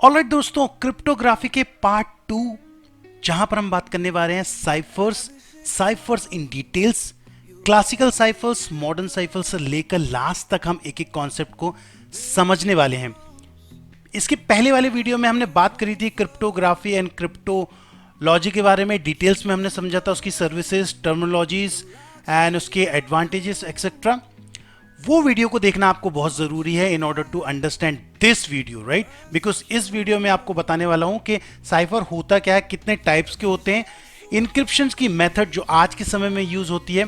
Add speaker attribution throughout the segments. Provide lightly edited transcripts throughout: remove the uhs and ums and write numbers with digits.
Speaker 1: Alright दोस्तों, cryptography के part 2 जहां पर हम बात करने वाले हैं cyphers in details, classical cyphers, modern cyphers से लेकर लास्ट तक हम एक एक कॉन्सेप्ट को समझने वाले हैं। इसके पहले वाले वीडियो में हमने बात करी थी क्रिप्टोग्राफी एंड क्रिप्टोलॉजी के बारे में, डिटेल्स में हमने समझा था उसकी सर्विसेज, टर्मिनोलॉजीज एंड उसके एडवांटेजेस एक्सेट्रा। वो वीडियो को देखना आपको बहुत जरूरी है in order to understand this video, right? Because इस वीडियो में आपको बताने वाला हूं कि साइफर होता क्या है, कितने टाइप्स के होते हैं, इनक्रिप्शन की मेथड जो आज के समय में यूज होती है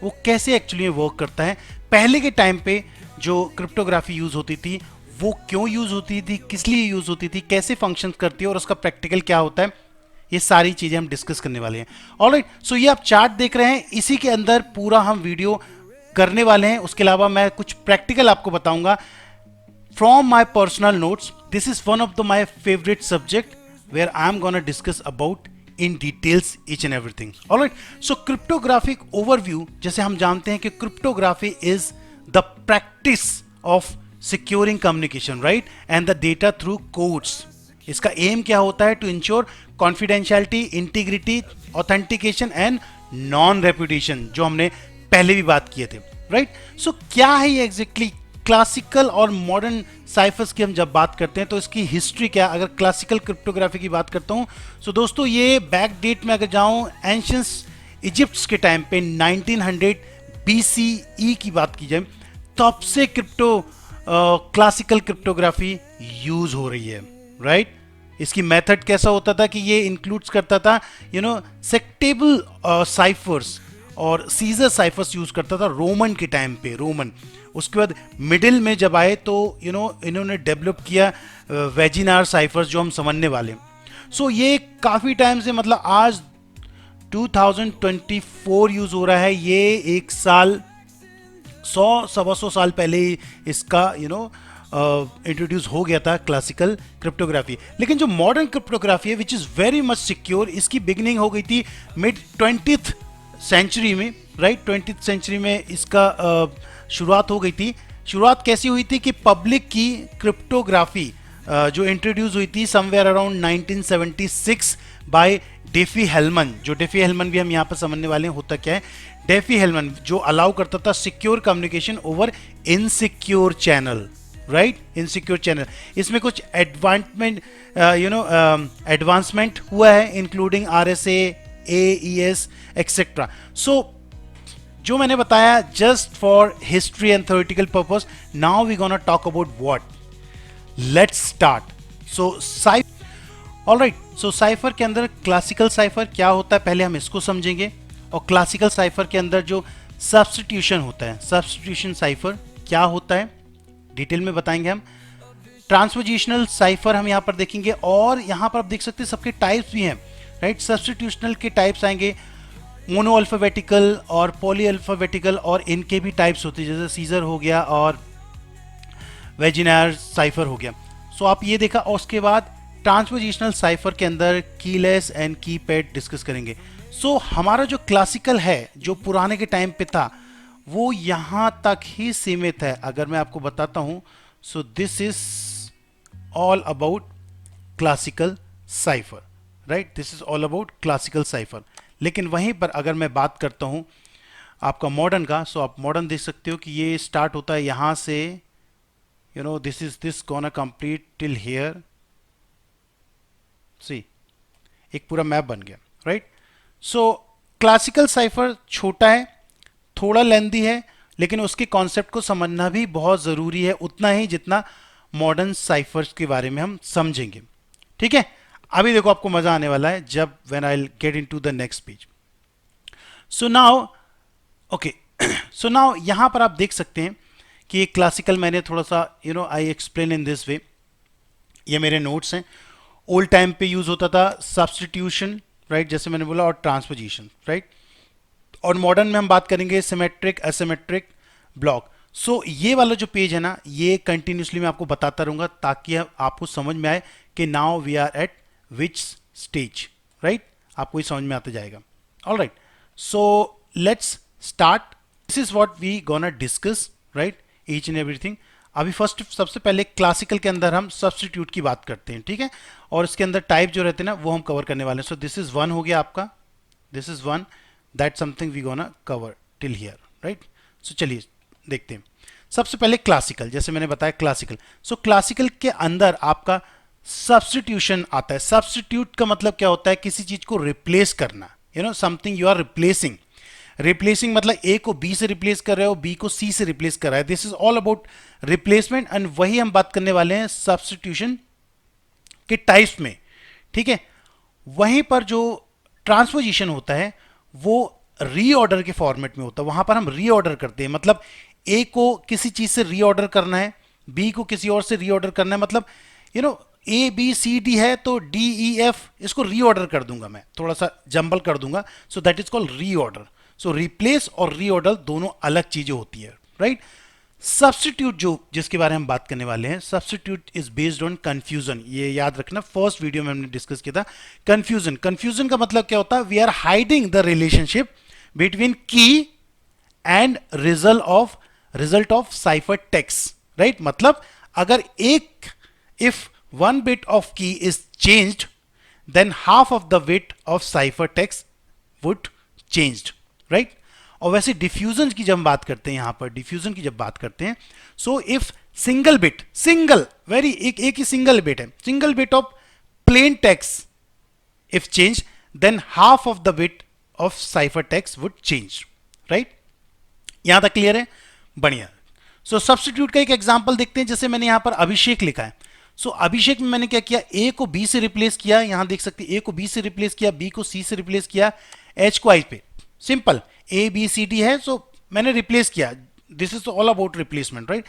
Speaker 1: वो कैसे एक्चुअली वर्क करता है, पहले के टाइम पे जो क्रिप्टोग्राफी यूज होती थी वो क्यों यूज होती थी, किस लिए यूज होती थी, कैसे फंक्शन करती है और उसका प्रैक्टिकल क्या होता है, ये सारी चीजें हम डिस्कस करने वाले हैं। ऑलराइट, सो ये आप चार्ट देख रहे हैं, इसी के अंदर पूरा हम वीडियो करने वाले हैं। उसके अलावा मैं कुछ प्रैक्टिकल आपको बताऊंगा from my personal notes. This is one of the my favourite subject where I am gonna discuss about in details each and everything. Alright, so cryptographic overview, जैसे हम जानते हैं कि cryptography is the practice of securing communication, right, and the data through codes. इसका aim क्या होता है? To ensure confidentiality, integrity, authentication and non reputation, जो हमने पहले भी बात किए थे, राइट? सो क्या है ये एग्जैक्टली क्लासिकल और मॉडर्न साइफर्स की? हम जब बात करते हैं तो इसकी हिस्ट्री क्या, अगर क्लासिकल क्रिप्टोग्राफी की बात करता हूं सो दोस्तों, ये बैक डेट में अगर जाऊं एंशियंट इजिप्ट के टाइम पे 1900 BCE की बात की जाए, तब से क्लासिकल क्रिप्टोग्राफी यूज हो रही है, राइट? इसकी मेथड कैसा होता था कि ये इंक्लूड्स करता था सेक्टेबल साइफर्स और सीजर साइफर्स यूज करता था रोमन के टाइम पे, रोमन। उसके बाद मिडिल में जब आए तो इन्होंने डेवलप किया वेजिनार साइफर्स, जो हम समझने वाले। सो ये काफी टाइम से, मतलब आज 2024 यूज हो रहा है, ये एक साल 100 सवा 100 साल पहले ही इसका इंट्रोड्यूस हो गया था क्लासिकल क्रिप्टोग्राफी। लेकिन जो मॉडर्न क्रिप्टोग्राफी है which is very much secure, इसकी बिगिनिंग हो गई थी मिड 20th सेंचुरी में, राइट? 20th सेंचुरी में इसका शुरुआत हो गई थी। शुरुआत कैसी हुई थी कि पब्लिक की क्रिप्टोग्राफी जो इंट्रोड्यूस हुई थी समवेयर अराउंड 1976 बाय डेफी हेलमन। जो डेफी हेलमन भी हम यहाँ पर समझने वाले हैं, होता क्या है डेफी हेलमन, जो अलाउ करता था secure communication over insecure channel, right? Insecure channel. इसमें कुछ एडवांसमेंट हुआ है, including RSA, AES etcetera. So जो मैंने बताया just for history and theoretical purpose, now we gonna talk about what. Let's start. Alright, so cipher के अंदर classical cipher क्या होता है पहले हम इसको समझेंगे, और क्लासिकल साइफर के अंदर जो सब्स्टिट्यूशन होता है, सब्स्टिट्यूशन साइफर क्या होता है डिटेल में बताएंगे हम। ट्रांसपोजिशनल साइफर हम यहां पर देखेंगे, और यहां पर आप देख सकते हैं सबके टाइप्स भी हैं, राइट? सब्स्टिट्यूशनल के टाइप्स आएंगे मोनो अल्फाबेटिकल और पॉली अल्फाबेटिकल, और इनके भी टाइप्स होते हैं, जैसे सीजर हो गया और वेजिनार साइफर हो गया। सो आप ये देखा, और उसके बाद ट्रांसपोजिशनल साइफर के अंदर कीलेस एंड कीपैड डिस्कस करेंगे। सो हमारा जो क्लासिकल है, जो पुराने के टाइम पे था, वो यहां तक ही सीमित है। अगर मैं आपको बताता हूं, सो this is all about classical cipher, right? This is all about classical cipher. लेकिन वहीं पर अगर मैं बात करता हूं आपका मॉडर्न का, सो आप मॉडर्न देख सकते हो कि ये स्टार्ट होता है यहां से, this gonna complete till here. See, एक पूरा मैप बन गया, राइट? सो क्लासिकल साइफर छोटा है, थोड़ा लेंदी है, लेकिन उसके कॉन्सेप्ट को समझना भी बहुत जरूरी है, उतना ही जितना मॉडर्न साइफर्स के बारे में हम समझेंगे, ठीक है? अभी देखो आपको मजा आने वाला है जब when I get into the next page. So now okay, so now यहां पर आप देख सकते हैं कि ये क्लासिकल, मैंने थोड़ा सा I explain in this way, ये मेरे नोट्स हैं। ओल्ड टाइम पे यूज होता था सब्स्टिट्यूशन, राइट, जैसे मैंने बोला, और ट्रांसपोजिशन, राइट? और मॉडर्न में हम बात करेंगे सिमेट्रिक, एसिमेट्रिक, ब्लॉक। सो ये वाला जो पेज है ना, ये कंटिन्यूसली मैं आपको बताता रहूंगा ताकि आपको समझ में आए कि now we are at which stage, right? आपको ही समझ में आता जाएगा। All right, so let's start. This is what we gonna discuss, right? Each and everything. अभी फर्स्ट सबसे पहले क्लासिकल के अंदर हम सब्स्टिट्यूट की बात करते हैं, ठीक है, और इसके अंदर टाइप जो रहते हैं ना वो हम कवर करने वाले हैं। सो दिस इज वन हो गया आपका, this is one, that something we gonna cover till here, right. So चलिए देखते हैं। सबसे पहले क्लासिकल, जैसे मैंने बताया क्लासिकल। सो क्लासिकल के अंदर आपका सब्स्टिट्यूशन आता है। सब्स्टिट्यूट का मतलब क्या होता है, किसी चीज को रिप्लेस करना, you know something you are replacing. Replacing मतलब ए को बी से रिप्लेस कर रहे हो, बी को सी से रिप्लेस कर रहा है। This is all about replacement, and वही हम बात करने वाले हैं सब्स्टिट्यूशन के टाइप्स में, ठीक है। वहीं पर जो ट्रांसपोजिशन होता है वो रीऑर्डर के फॉर्मेट में होता है। वहां पर हम रीऑर्डर करते हैं, मतलब ए को किसी चीज से रीऑर्डर करना है, बी को किसी और से रीऑर्डर करना है, मतलब you know A B C D है तो डी ई एफ, इसको रीऑर्डर कर दूंगा मैं, थोड़ा सा जंबल कर दूंगा। So that is called reorder. So replace और रीऑर्डर दोनों अलग चीजें होती है, राइट। सब्स्टिट्यूट जो जिसके बारे में हम बात करने वाले हैं, substitute is based on confusion. ये याद रखना, फर्स्ट वीडियो में हमने डिस्कस किया था। कंफ्यूजन, कंफ्यूजन का मतलब क्या होता है, we are hiding the relationship between key and result of cipher text, right. मतलब अगर एक, if one bit of key is changed then half of the bit of cipher text would changed, right. और वैसे diffusion की जब हम बात करते हैं, यहां पर डिफ्यूजन की जब बात करते हैं, so if single bit, single very एक ही सिंगल बिट है, single bit of plain text if changed then half of the bit of ciphertext would change, right। यहां तक क्लियर है, बढ़िया। सो सब्स्टिट्यूट का एक एग्जांपल देखते हैं, जैसे मैंने यहां पर अभिषेक लिखा है। सो अभिषेक में मैंने क्या किया, ए को बी से रिप्लेस किया, यहां देख सकते हैं ए को बी से रिप्लेस किया, बी को सी से रिप्लेस किया, एच को आई पे, simple A B C D है, सो मैंने रिप्लेस किया। This is all about replacement, right.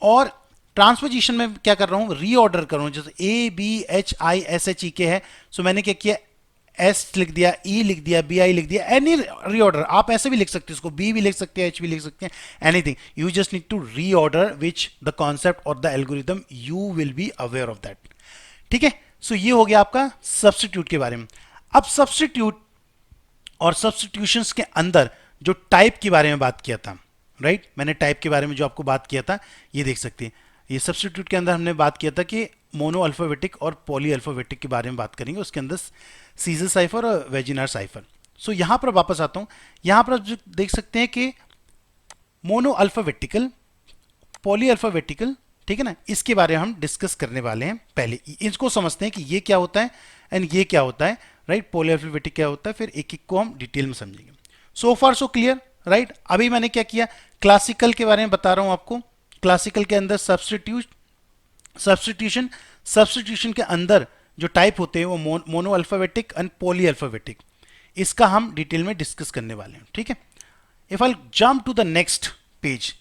Speaker 1: और ट्रांसपोजिशन में क्या कर रहा हूं, रीऑर्डर कर रहा हूं, जैसे A B H I S H E K है, सो मैंने क्या किया, एस लिख दिया, ई लिख दिया, बी आई लिख दिया, एनी रीऑर्डर। आप ऐसे भी लिख सकते हैं इसको, बी भी लिख सकते हैं, एच भी लिख सकते हैं, anything. You just need to reorder which the concept और the algorithm you will be aware of that, ठीक है। सो ये हो गया आपका सब्स्टिट्यूट के बारे में। अब सब्स्टिट्यूट और सब्स्टिट्यूशंस के अंदर जो टाइप के बारे में बात किया था, राइट, मैंने टाइप के बारे में जो आपको बात किया था, ये देख सकते हैं। ये सब्स्टिट्यूट के अंदर हमने बात किया था कि मोनो अल्फाबेटिक और पॉली अल्फाबेटिक के बारे में बात करेंगे, उसके अंदर सीजर साइफर और वेजिनार साइफर। सो यहां पर वापस आता हूं, यहां पर आप देख सकते हैं कि मोनो अल्फाबेटिकल, पॉली अल्फाबेटिकल, ठीक है ना, इसके बारे में हम डिस्कस करने वाले हैं। पहले इसको समझते हैं कि ये क्या होता है एंड ये क्या होता है, राइट। पॉली अल्फाबेटिक क्या होता है, फिर एक एक को हम डिटेल में समझेंगे। सो फार सो क्लियर, राइट। अभी मैंने क्या किया, क्लासिकल के बारे में बता रहा हूं आपको। क्लासिकल के अंदर सब्स्टिट्यूशन, सब्स्टिट्यूशन के अंदर जो टाइप होते हैं वो mono alphabetic and poly alphabetic, इसका हम डिटेल में डिस्कस करने वाले हैं, ठीक है। If I jump to the next page,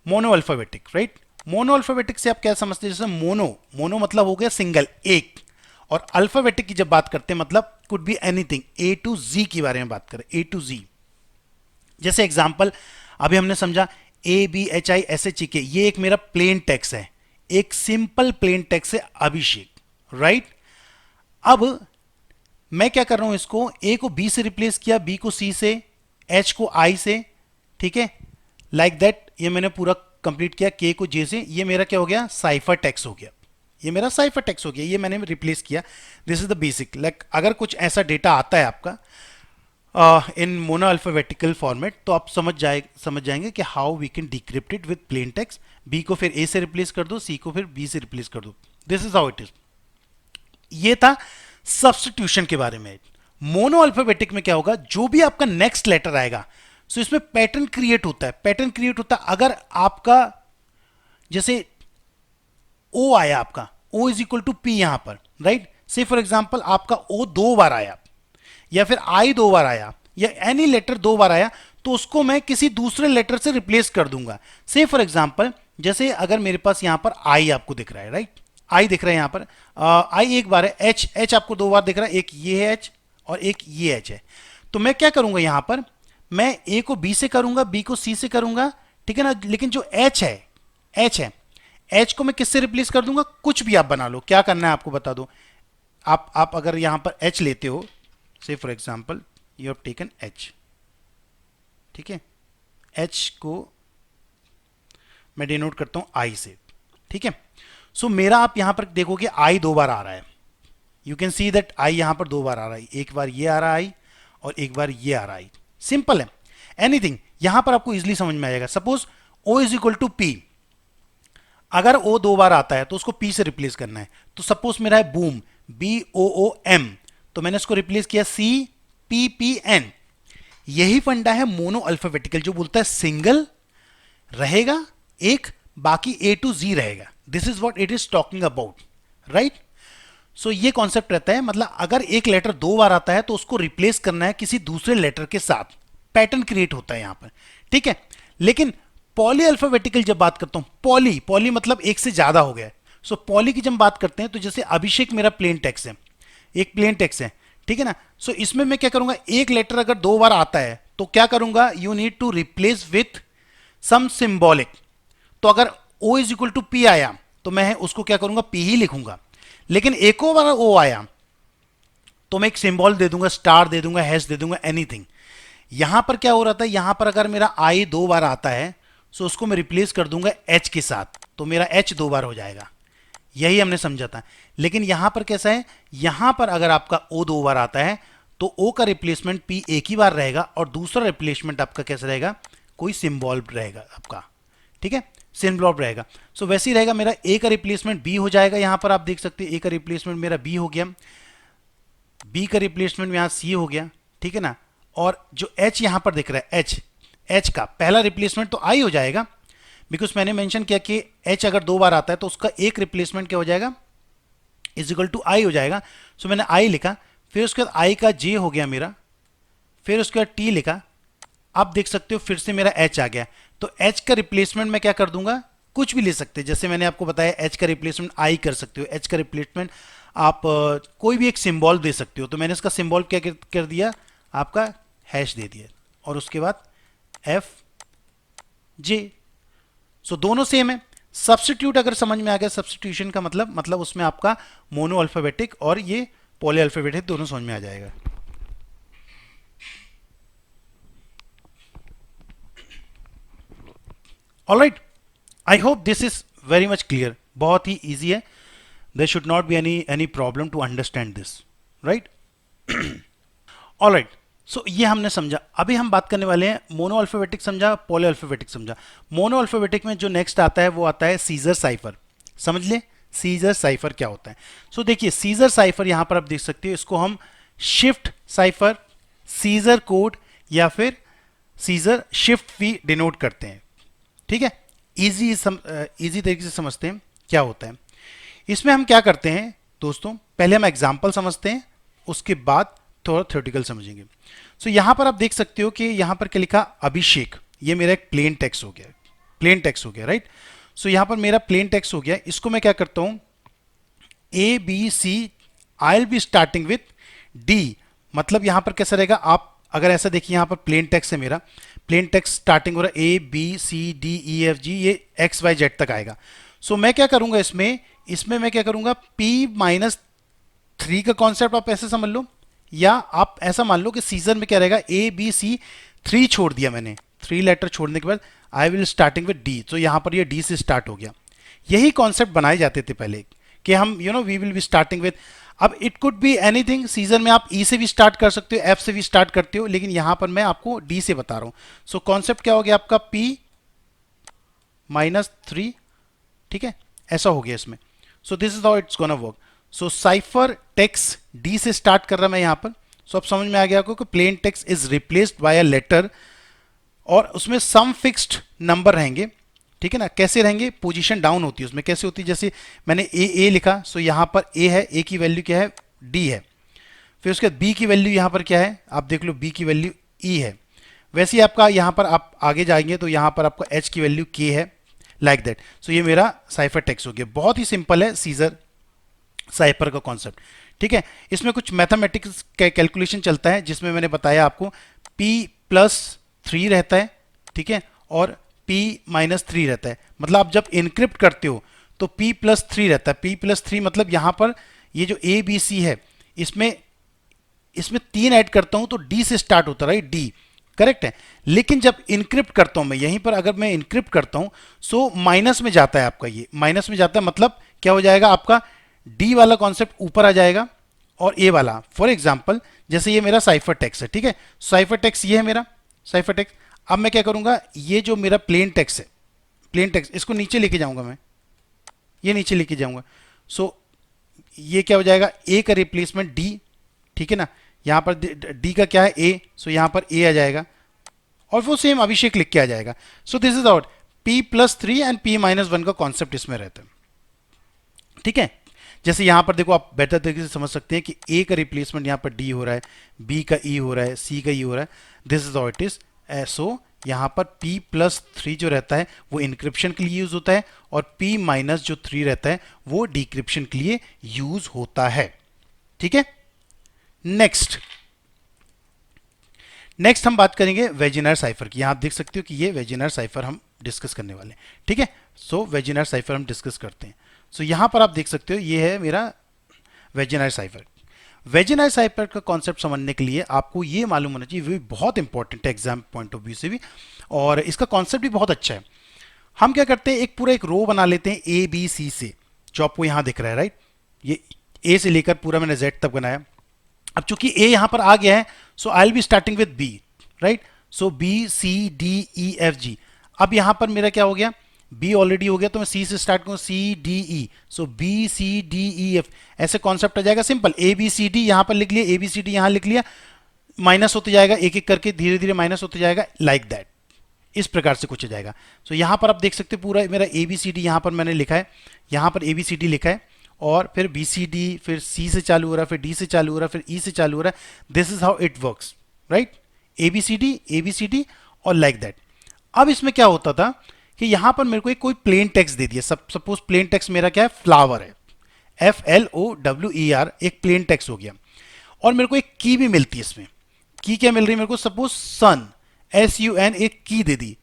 Speaker 1: mono alphabetic, right. Mono alphabetic से आप क्या समझते हैं, जैसे मोनो, मोनो मतलब हो गया सिंगल, एक, और अल्फाबेटिक की जब बात करते हैं मतलब could be anything, A to Z के बारे में बात करें, ए टू जी। जैसे एग्जांपल अभी हमने समझा, A B H I S H E K, ये एक मेरा प्लेन टेक्स्ट है, एक सिंपल प्लेन टेक्स्ट है अभिषेक, राइट। अब मैं क्या कर रहा हूं, इसको ए को बी से रिप्लेस किया, बी को सी से, एच को आई से, ठीक है, लाइक दैट। ये मैंने पूरा कंप्लीट किया, के को जे से, ये मेरा क्या हो गया, साइफर टेक्स्ट हो गया, ये मेरा साइफर टेक्स्ट हो गया, ये मैंने रिप्लेस किया। This is the basic, like अगर कुछ ऐसा डेटा आता है आपका इन मोनो अल्फाबेटिकल फॉर्मेट, तो आप समझ जाएंगे कि how we can decrypt it with plain text. B को फिर ए से रिप्लेस कर दो, सी को फिर बी से रिप्लेस कर दो, this is how it is. ये था सब्स्टिट्यूशन के बारे में। मोनो अल्फाबेटिक में क्या होगा, जो भी आपका नेक्स्ट लेटर आएगा, सो इसमें पैटर्न क्रिएट होता है, पैटर्न क्रिएट होता है। अगर आपका जैसे ओ आया, आपका O is equal to P यहां पर, राइट। से फॉर एग्जांपल आपका ओ दो बार आया, या फिर आई दो बार आया, या एनी लेटर दो बार आया, तो उसको मैं किसी दूसरे लेटर से रिप्लेस कर दूंगा। से फॉर एग्जांपल जैसे अगर मेरे पास यहां पर आई आपको दिख रहा है, राइट, आई दिख रहा है यहां पर, आई एक बार है, एच, एच आपको दो बार दिख रहा है, एक ये है एच और एक ये एच है। तो मैं क्या करूंगा, यहां पर मैं ए को बी से करूंगा, बी को सी से करूंगा, ठीक है ना। लेकिन जो एच है, एच है, एच को मैं किससे रिप्लेस कर दूंगा, कुछ भी आप बना लो, क्या करना है आपको बता दो। आप अगर यहां पर एच लेते हो, से for example you have taken H, ठीक है, एच को मैं डिनोट करता हूं आई से, ठीक है। सो मेरा आप यहां पर देखोगे आई 2 बार आ रहा है, you can see that I यहां पर 2 बार आ रहा है, एक बार ये आ रहा है आई और एक बार ये आ रहा है। सिंपल है, एनीथिंग यहां पर आपको इजिली समझ में आएगा। Suppose O is equal to P, अगर ओ 2 बार आता है तो उसको पी से रिप्लेस करना है। तो सपोज मेरा है बूम, BOOM, तो मैंने इसको रिप्लेस किया CPPN। यही फंडा है मोनो अल्फाबेटिकल, जो बोलता है सिंगल रहेगा एक, बाकी A to Z रहेगा। This is what it is talking about, right. So ये कॉन्सेप्ट रहता है, मतलब अगर एक लेटर 2 बार आता है तो उसको रिप्लेस करना है किसी दूसरे लेटर के साथ, पैटर्न क्रिएट होता है यहां पर, ठीक है। लेकिन पॉली अल्फाबेटिकल जब बात करता हूं, पॉली पॉली मतलब एक से ज्यादा हो गया है। सो पॉली की जब बात करते हैं तो जैसे अभिषेक मेरा प्लेन टेक्स्ट है, एक प्लेन टेक्स्ट है, ठीक है ना। सो इसमें मैं क्या करूंगा, एक लेटर अगर 2 बार आता है तो क्या करूंगा, you need to replace with some symbolic. तो अगर O is equal to P आया तो मैं उसको क्या करूंगा, P ही लिखूंगा। लेकिन एक और बार O आया तो मैं एक सिंबल दे दूंगा, स्टार दे दूंगा, हैश दे दूंगा, एनीथिंग। यहां पर क्या हो रहा था, यहां पर अगर मेरा I 2 बार आता है तो उसको मैं रिप्लेस कर दूंगा H के साथ, तो मेरा H 2 बार हो जाएगा। यही हमने समझा था। लेकिन यहां पर कैसा है, यहां पर अगर आपका O 2 बार आता है तो O का रिप्लेसमेंट P एक ही बार रहेगा और दूसरा रिप्लेसमेंट आपका कैसा रहेगा, कोई सिंबल रहेगा आपका, ठीक है, सिंबल रहेगा। सो वैसे ही रहेगा, मेरा A का रिप्लेसमेंट B हो जाएगा। यहां पर आप देख सकते हैं A का रिप्लेसमेंट मेरा B हो गया, B का रिप्लेसमेंट यहां C हो गया, ठीक है ना। और जो H यहां पर दिख रहा है, H का पहला रिप्लेसमेंट तो I हो जाएगा, बिकॉज मैंने मेंशन किया कि H अगर 2 बार आता है तो उसका एक रिप्लेसमेंट क्या हो जाएगा, इज इक्वल टू I हो जाएगा। सो मैंने I लिखा, फिर उसके बाद I का J हो गया मेरा, फिर उसके बाद T लिखा। आप देख सकते हो फिर से मेरा H आ गया। तो H का रिप्लेसमेंट मैं क्या कर दूंगा, कुछ भी ले सकते हैं। जैसे मैंने आपको बताया H का रिप्लेसमेंट I कर सकते हो, H का रिप्लेसमेंट आप कोई भी एक सिंबल दे सकते हो। तो मैंने इसका सिंबल क्या कर दिया, आपका हैश दे दिया, और उसके बाद FJ। सो दोनों सेम है। सब्स्टिट्यूट अगर समझ में आ गया, सब्स्टिट्यूशन का मतलब उसमें आपका मोनो अल्फाबेटिक और ये पॉली अल्फाबेटिक दोनों समझ में आ जाएगा। Alright, I hope this is very much clear. बहुत ही इजी है, there should not be any problem to understand this, right. Alright, so ये हमने समझा। अभी हम बात करने वाले हैं, मोनो अल्फाबेटिक समझा, पॉली अल्फाबेटिक समझा। मोनो अल्फाबेटिक में जो नेक्स्ट आता है वो आता है सीजर साइफर। समझ ले सीजर साइफर क्या होता है। सो देखिए सीजर साइफर यहां पर आप देख सकते हो, इसको हम शिफ्ट साइफर, सीजर कोड या फिर सीजर शिफ्ट भी डिनोट करते हैं, ठीक है। इजी तरीके से समझते हैं क्या होता है। इसमें हम क्या करते हैं दोस्तों, पहले हम एग्जाम्पल समझते हैं, उसके बाद थोड़ा थ्योरेटिकल समझेंगे। सो यहां पर आप देख सकते हो कि यहां पर क्या लिखा, अभिषेक। ये मेरा एक प्लेन टेक्स्ट हो गया, प्लेन टेक्स्ट हो गया, राइट। सो यहां पर मेरा प्लेन टेक्स्ट हो गया। इसको मैं क्या करता हूं, ABC, I will be starting with D। मतलब यहां पर कैसा रहेगा, आप अगर ऐसा देखिए, यहां पर प्लेन टेक्स्ट है मेरा, प्लेन टेक्स्ट स्टार्टिंग हो रहा है ABCDEFG, ये XYZ तक आएगा। सो मैं क्या करूंगा, इसमें मैं क्या करूंगा, P-3 का कॉन्सेप्ट आप ऐसे समझ लो, या आप ऐसा मान लो कि सीजन में क्या रहेगा, ABC 3 छोड़ दिया मैंने, 3 लेटर छोड़ने के बाद I will starting with D। तो यहां पर ये D से स्टार्ट हो गया। यही कॉन्सेप्ट बनाए जाते थे पहले कि हम we will be starting with. अब इट कुड बी एनीथिंग, सीजन में आप E से भी स्टार्ट कर सकते हो, F से भी स्टार्ट करते हो, लेकिन यहां पर मैं आपको D से बता रहा हूं। सो कॉन्सेप्ट क्या हो गया आपका, P-3, ठीक है, ऐसा हो गया इसमें। सो this is how it's gonna work. So cipher text D से स्टार्ट कर रहा मैं यहां पर। सो अब समझ में आ गया आपको कि plain text is replaced by a letter, और उसमें सम फिक्स्ड नंबर रहेंगे, ठीक है ना। कैसे रहेंगे, पोजीशन डाउन होती है उसमें, कैसे होती है, जैसे मैंने ए लिखा, सो यहां पर ए है, ए की वैल्यू क्या है, D है। फिर उसके बाद बी की वैल्यू यहां पर क्या है, आप देख लो, बी की वैल्यू E है। वैसे ही आपका यहां पर आप आगे जाएंगे तो यहां पर आपका H की वैल्यू K है, लाइक दैट। सो ये मेरा साइफर टेक्स्ट हो गया। बहुत ही सिंपल है सीजर साइफर का कॉन्सेप्ट, ठीक है। इसमें कुछ मैथमेटिक्स कैलकुलेशन चलता है, जिसमें मैंने बताया आपको P+3 रहता है, ठीक है, और P-3 रहता है। मतलब आप जब इनक्रिप्ट करते हो तो P+3 रहता है। P+3 मतलब यहां पर ये जो ABC है, इसमें 3 ऐड करता हूं तो D से स्टार्ट होता है, राइट, D। करेक्ट है। लेकिन जब इनक्रिप्ट करता हूं मैं, यहीं पर अगर मैं इनक्रिप्ट करता हूं, सो माइनस में जाता है आपका, ये माइनस में जाता है, मतलब क्या हो जाएगा आपका, डी वाला कॉन्सेप्ट ऊपर आ जाएगा और ए वाला, फॉर एग्जाम्पल जैसे ये मेरा साइफर टेक्स्ट है, ठीक है, साइफर टेक्स्ट ये है मेरा साइफर टेक्स्ट। अब मैं क्या करूंगा, ये जो मेरा प्लेन टेक्स्ट है, प्लेन टेक्स्ट, इसको नीचे लेके जाऊंगा मैं, ये नीचे लेके जाऊंगा। सो ये क्या हो जाएगा, ए का रिप्लेसमेंट डी, ठीक है ना, यहां पर डी का क्या है ए, सो यहां पर ए आ जाएगा और वो सेम अभिषेक लिख के आ जाएगा। सो this is out P+3 and P-1 का कॉन्सेप्ट इसमें रहता है, ठीक है। जैसे यहां पर देखो, आप बेटर तरीके से समझ सकते हैं कि ए का रिप्लेसमेंट यहां पर डी हो रहा है, बी का ई हो रहा है, सी का ई हो रहा है, this is how it is. So यहां पर P+3 जो रहता है वो इंक्रिप्शन के लिए यूज होता है और P-3 रहता है वो डिक्रिप्शन के लिए यूज होता है, ठीक है। नेक्स्ट नेक्स्ट हम बात करेंगे वेजिनर साइफर की। यहां आप देख सकते हो कि ये वेजिनर साइफर हम डिस्कस करने वाले हैं, ठीक है। सो वेजिनर साइफर हम डिस्कस करते हैं। सो यहां पर आप देख सकते हो ये है मेरा वेजिनर साइफर। वेजिनर साइफर का कॉन्सेप्ट समझने के लिए आपको ये मालूम होना चाहिए, वो बहुत इंपॉर्टेंट है एग्जाम पॉइंट ऑफ व्यू से भी, और इसका कॉन्सेप्ट भी बहुत अच्छा है। हम क्या करते हैं, एक पूरा एक रो बना लेते हैं ए बी सी से, जो आपको यहां दिख रहा है, राइट। ये ए से लेकर पूरा मैंने जेड तक बनाया। अब चूंकि ए यहां पर आ गया है, so I will be starting with B, right. So B C D E F G. अब यहां पर मेरा क्या हो गया, बी ऑलरेडी हो गया, तो मैं सी से स्टार्ट करूं, C D E, so B C D E F, ऐसे कॉन्सेप्ट आ जाएगा simple. A B C D यहां पर लिख लिया, ए बी सी डी यहां लिख लिया, माइनस होते जाएगा एक एक करके, धीरे धीरे माइनस होते जाएगा, लाइक दैट, इस प्रकार से कुछ हो जाएगा। सो यहां पर आप देख सकते हो पूरा मेरा ए बी सी डी यहां पर मैंने लिखा है, यहां पर ए बी सी डी लिखा है, और फिर बी सी डी, फिर सी से चालू हो रहा है, फिर डी से चालू हो रहा है, फिर ई से चालू हो रहा है। This is how it works, right. A B C D और लाइक दैट। अब इसमें क्या होता था कि यहां पर मेरे को एक कोई प्लेन टेक्स्ट दे दिया, सपोज प्लेन टेक्स्ट मेरा क्या है, फ्लावर है, FLOWER, एक प्लेन टेक्स्ट हो गया, और मेरे को एक की भी मिलती है इसमें। की क्या मिल रही है मेरे को, सपोज सन, SUN, एक की दे दी।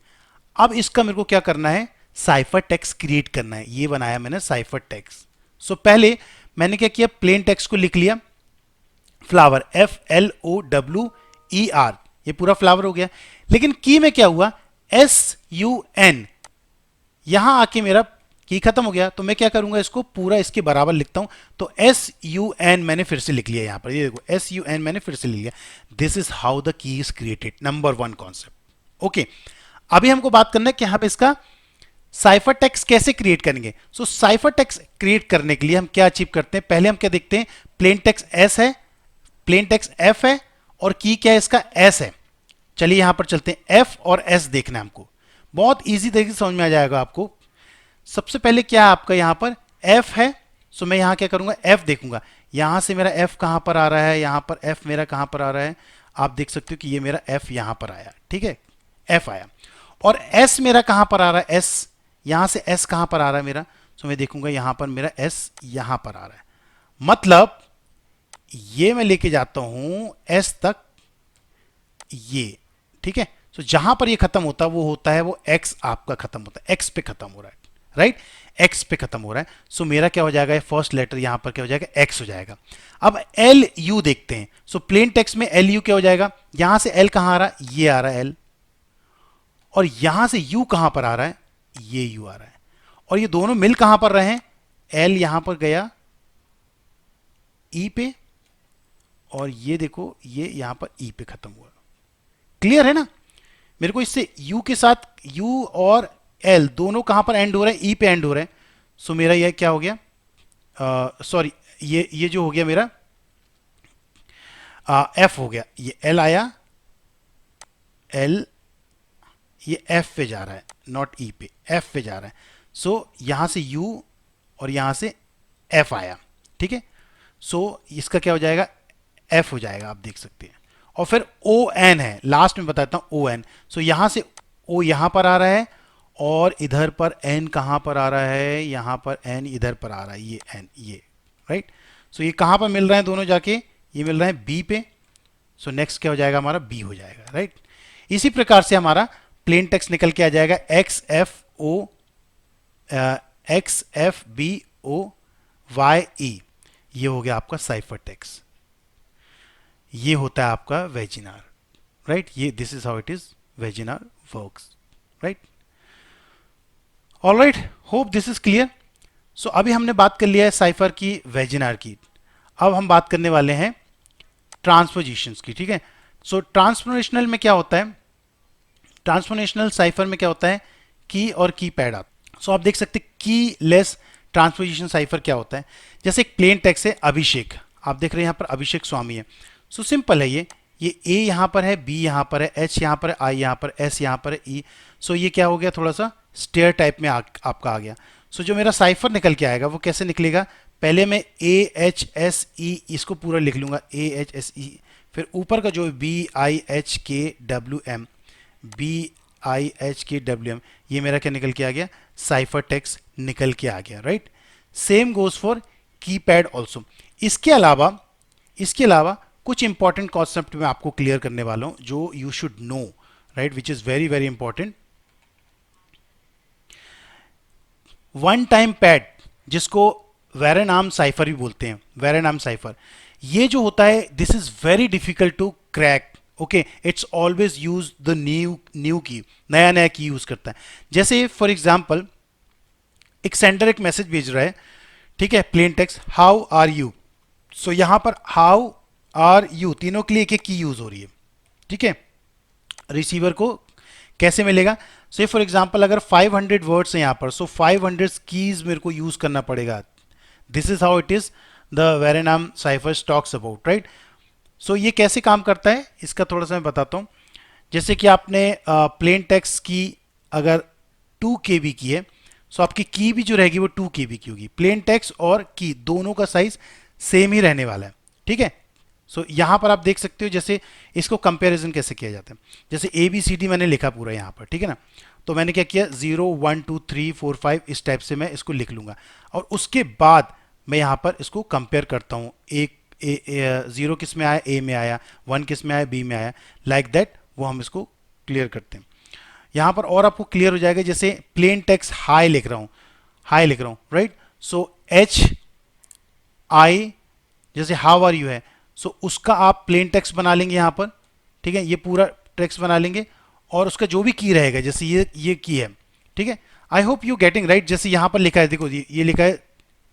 Speaker 1: अब इसका मेरे को क्या करना है, साइफर टेक्स्ट क्रिएट करना है, ये बनाया मैंने साइफर टेक्स्ट। सो पहले मैंने क्या किया, प्लेन टेक्स्ट को लिख लिया, फ्लावर, FLOWER, ये पूरा फ्लावर हो गया। लेकिन की में क्या हुआ, SUN, यहां आके मेरा की खत्म हो गया, तो मैं क्या करूंगा, इसको पूरा इसके बराबर लिखता हूं। तो SUN मैंने फिर से लिख लिया, यहां पर ये देखो, SUN मैंने फिर से लिख लिया। This is how the key is created, number 1 concept. Okay, अभी हमको बात करना है कि हम इसका साइफर टेक्स्ट कैसे क्रिएट करेंगे। सो साइफर टेक्स्ट क्रिएट करने के लिए हम क्या अचीव करते हैं, पहले हम क्या देखते हैं, प्लेन टेक्स्ट एस है, प्लेन टेक्स्ट एफ है, और की क्या है इसका, एस है। चलिए यहां पर चलते हैं, एफ और एस देखना है हमको, बहुत इजी तरीके से समझ में आ जाएगा आपको। सबसे पहले क्या है आपका, यहां पर एफ है, सो मैं यहां क्या करूंगा, एफ देखूंगा, यहां से मेरा एफ कहां पर आ रहा है, यहां पर एफ मेरा कहां पर आ रहा है, आप देख सकते हो कि ये मेरा एफ यहां पर आया, ठीक है, एफ आया। और एस मेरा कहां पर आ रहा है, एस, यहां से एस कहां पर आ रहा है मेरा, सो मैं देखूंगा यहां पर मेरा एस यहां पर आ रहा है, मतलब ये मैं लेके जाता हूं एस तक, ये, ठीक है। सो जहां पर ये खत्म होता है वो होता है, वो एक्स आपका खत्म होता है, एक्स पे खत्म हो रहा है, राइट, एक्स पे खत्म हो रहा है। सो मेरा क्या हो जाएगा, फर्स्ट लेटर यहां पर क्या हो जाएगा, एक्स हो जाएगा। अब एल यू देखते हैं। सो प्लेन टेक्स्ट में एल यू क्या हो जाएगा, यहां से एल कहां आ रहा है, ये आ रहा है एल, और यहां से यू कहां पर आ रहा है, ये यू आ रहा है, और ये दोनों मिल कहां पर रहे हैं, एल यहां पर गया ई पे, और ये देखो ये यहां पर ई पे खत्म हुआ। क्लियर है ना, मेरे को इससे u के साथ u और l दोनों कहां पर एंड हो रहे हैं, e पे एंड हो रहे हैं। सो मेरा यह क्या हो गया, सॉरी, ये जो हो गया मेरा f हो गया, ये l आया, l, ये f पे जा रहा है, नॉट e पे, f पे जा रहा है। सो यहां से u और यहां से f आया, ठीक है। सो इसका क्या हो जाएगा, f हो जाएगा, आप देख सकते हैं। और फिर ओ एन है, लास्ट में बताता हूं, ओ एन। सो यहां से ओ यहां पर आ रहा है, और इधर पर एन कहां पर आ रहा है, यहां पर एन इधर पर आ रहा है, ये एन, ये, राइट। सो ये कहां पर मिल रहे हैं दोनों जाके, ये मिल रहे हैं बी पे। सो नेक्स्ट क्या हो जाएगा हमारा, बी हो जाएगा, राइट। इसी प्रकार से हमारा प्लेन टेक्स्ट निकल के आ जाएगा, XFBOYE, ये हो गया आपका साइफर टेक्स्ट, ये होता है आपका वेजिनार, राइट ये this is how it is Vigenere works, right. Alright, hope this is clear. So अभी हमने बात कर लिया है साइफर की, वेजिनार की। अब हम बात करने वाले हैं ट्रांसपोजिशंस की, ठीक है। सो ट्रांसपोजिशनल में क्या होता है, ट्रांसपोजिशनल साइफर में क्या होता है, की और की पैड आता। सो आप देख सकते की लेस ट्रांसपोजिशन साइफर क्या होता है। जैसे एक प्लेन टेक्स्ट है अभिषेक, आप देख रहे हैं यहाँ पर अभिषेक स्वामी है। सो सिंपल है ये ए यहाँ पर है, बी यहाँ पर है, एच यहाँ पर है, आई यहाँ पर, एस यहाँ पर है, ई। सो ये क्या हो गया, थोड़ा सा स्टेयर टाइप में आपका आ गया। सो जो मेरा साइफर निकल के आएगा वो कैसे निकलेगा, पहले मैं ए एच एस ई इसको पूरा लिख लूंगा, ए एच एस ई, फिर ऊपर का जो B I H K W M, B I H K W M, ये मेरा क्या निकल के आ गया, साइफर टेक्स्ट निकल के आ गया, right. Same goes for keypad also. इसके अलावा कुछ इंपॉर्टेंट कॉन्सेप्ट मैं आपको क्लियर करने वाला हूं जो you should know, right, which is very very important. One time pad, जिसको वेरेनाम साइफर भी बोलते हैं, वेरेनाम साइफर, ये जो होता है this is very difficult to crack. Okay, it's always use the new key, नया नया की यूज करता है। जैसे फॉर एग्जाम्पल एक सेंडर एक मैसेज भेज रहा है, ठीक है, plain text, how are you. So यहां पर हाउ आर यू तीनों के लिए एक एक की यूज हो रही है, ठीक है। रिसीवर को कैसे मिलेगा, सो फॉर एग्जाम्पल अगर 500 वर्ड्स हैं यहां पर, सो 500 कीज मेरे को यूज करना पड़ेगा। This is how it is the Vernam cipher talks about, right. So ये कैसे काम करता है इसका थोड़ा सा मैं बताता हूं। जैसे कि आपने प्लेन टेक्स्ट की अगर 2 KB की है, सो आपकी की भी जो रहेगी वो 2 KB की होगी। प्लेन टेक्स्ट और की दोनों का साइज सेम ही रहने वाला है, ठीक है। सो यहां पर आप देख सकते हो जैसे इसको कंपैरिजन कैसे किया जाता है। जैसे ए बी सी डी मैंने लिखा पूरा यहां पर, ठीक है ना। तो मैंने क्या किया, 0 1 2 3 4 5 इस टाइप से मैं इसको लिख लूंगा, और उसके बाद मैं यहां पर इसको कंपेयर करता हूं। एक जीरो किस में आया, ए में आया, 1 किस में आया, बी में आया, लाइक दैट वो हम इसको क्लियर करते हैं। यहां पर और आपको क्लियर हो जाएगा, जैसे प्लेन टेक्स्ट हाई लिख रहा हूं, हाई लिख रहा हूं, राइट। सो एच आई, जैसे हाउ आर यू है, सो उसका आप प्लेन टेक्स्ट बना लेंगे यहां पर, ठीक है, ये पूरा टेक्स्ट बना लेंगे, और उसका जो भी की रहेगा, जैसे ये की है, ठीक है। I hope you getting right. जैसे यहां पर लिखा है, देखो ये लिखा है,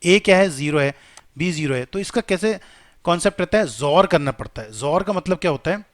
Speaker 1: ए क्या है, 0 है, बी 0 है, तो इसका कैसे कॉन्सेप्ट रहता है, जोर करना पड़ता है। जोर का मतलब क्या होता है,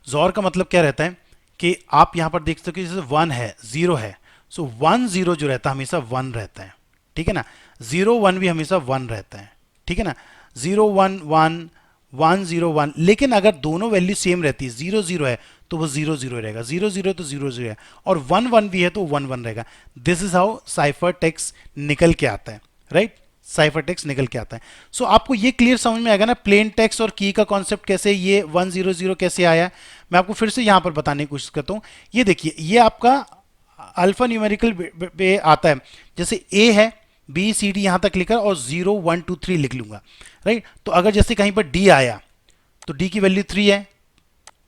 Speaker 1: जोर का मतलब क्या रहता है कि आप यहां पर देख सकते हो जैसे 1 है, 0 है, सो 1 0 जो रहता है हमेशा 1 रहता है, ठीक है ना। 0 1 भी हमेशा 1 रहता है, ठीक है ना। 0 1 1 1 0 1, लेकिन अगर दोनों वैल्यू सेम रहती है, 0 0 है तो वो 0 0 रहेगा, 0 0 तो 0 0 है, और 1 1 भी है तो 1 1 रहेगा। This is how cipher text निकल के आता है, राइट, साइफर टेक्स्ट निकल के आता है। सो आपको ये क्लियर समझ में आएगा ना, प्लेन टेक्स्ट और की का कॉन्सेप्ट कैसे, ये 1 0 0 कैसे आया। मैं आपको फिर से यहां पर बताने की कोशिश करता हूं। ये देखिए, ये आपका अल्फा न्यूमेरिकल पे आता है, जैसे ए है, बी सी डी यहां तक लिखा और 0 1 2 3 लिख लूंगा, राइट। तो अगर जैसे कहीं पर डी आया तो डी की वैल्यू 3 है,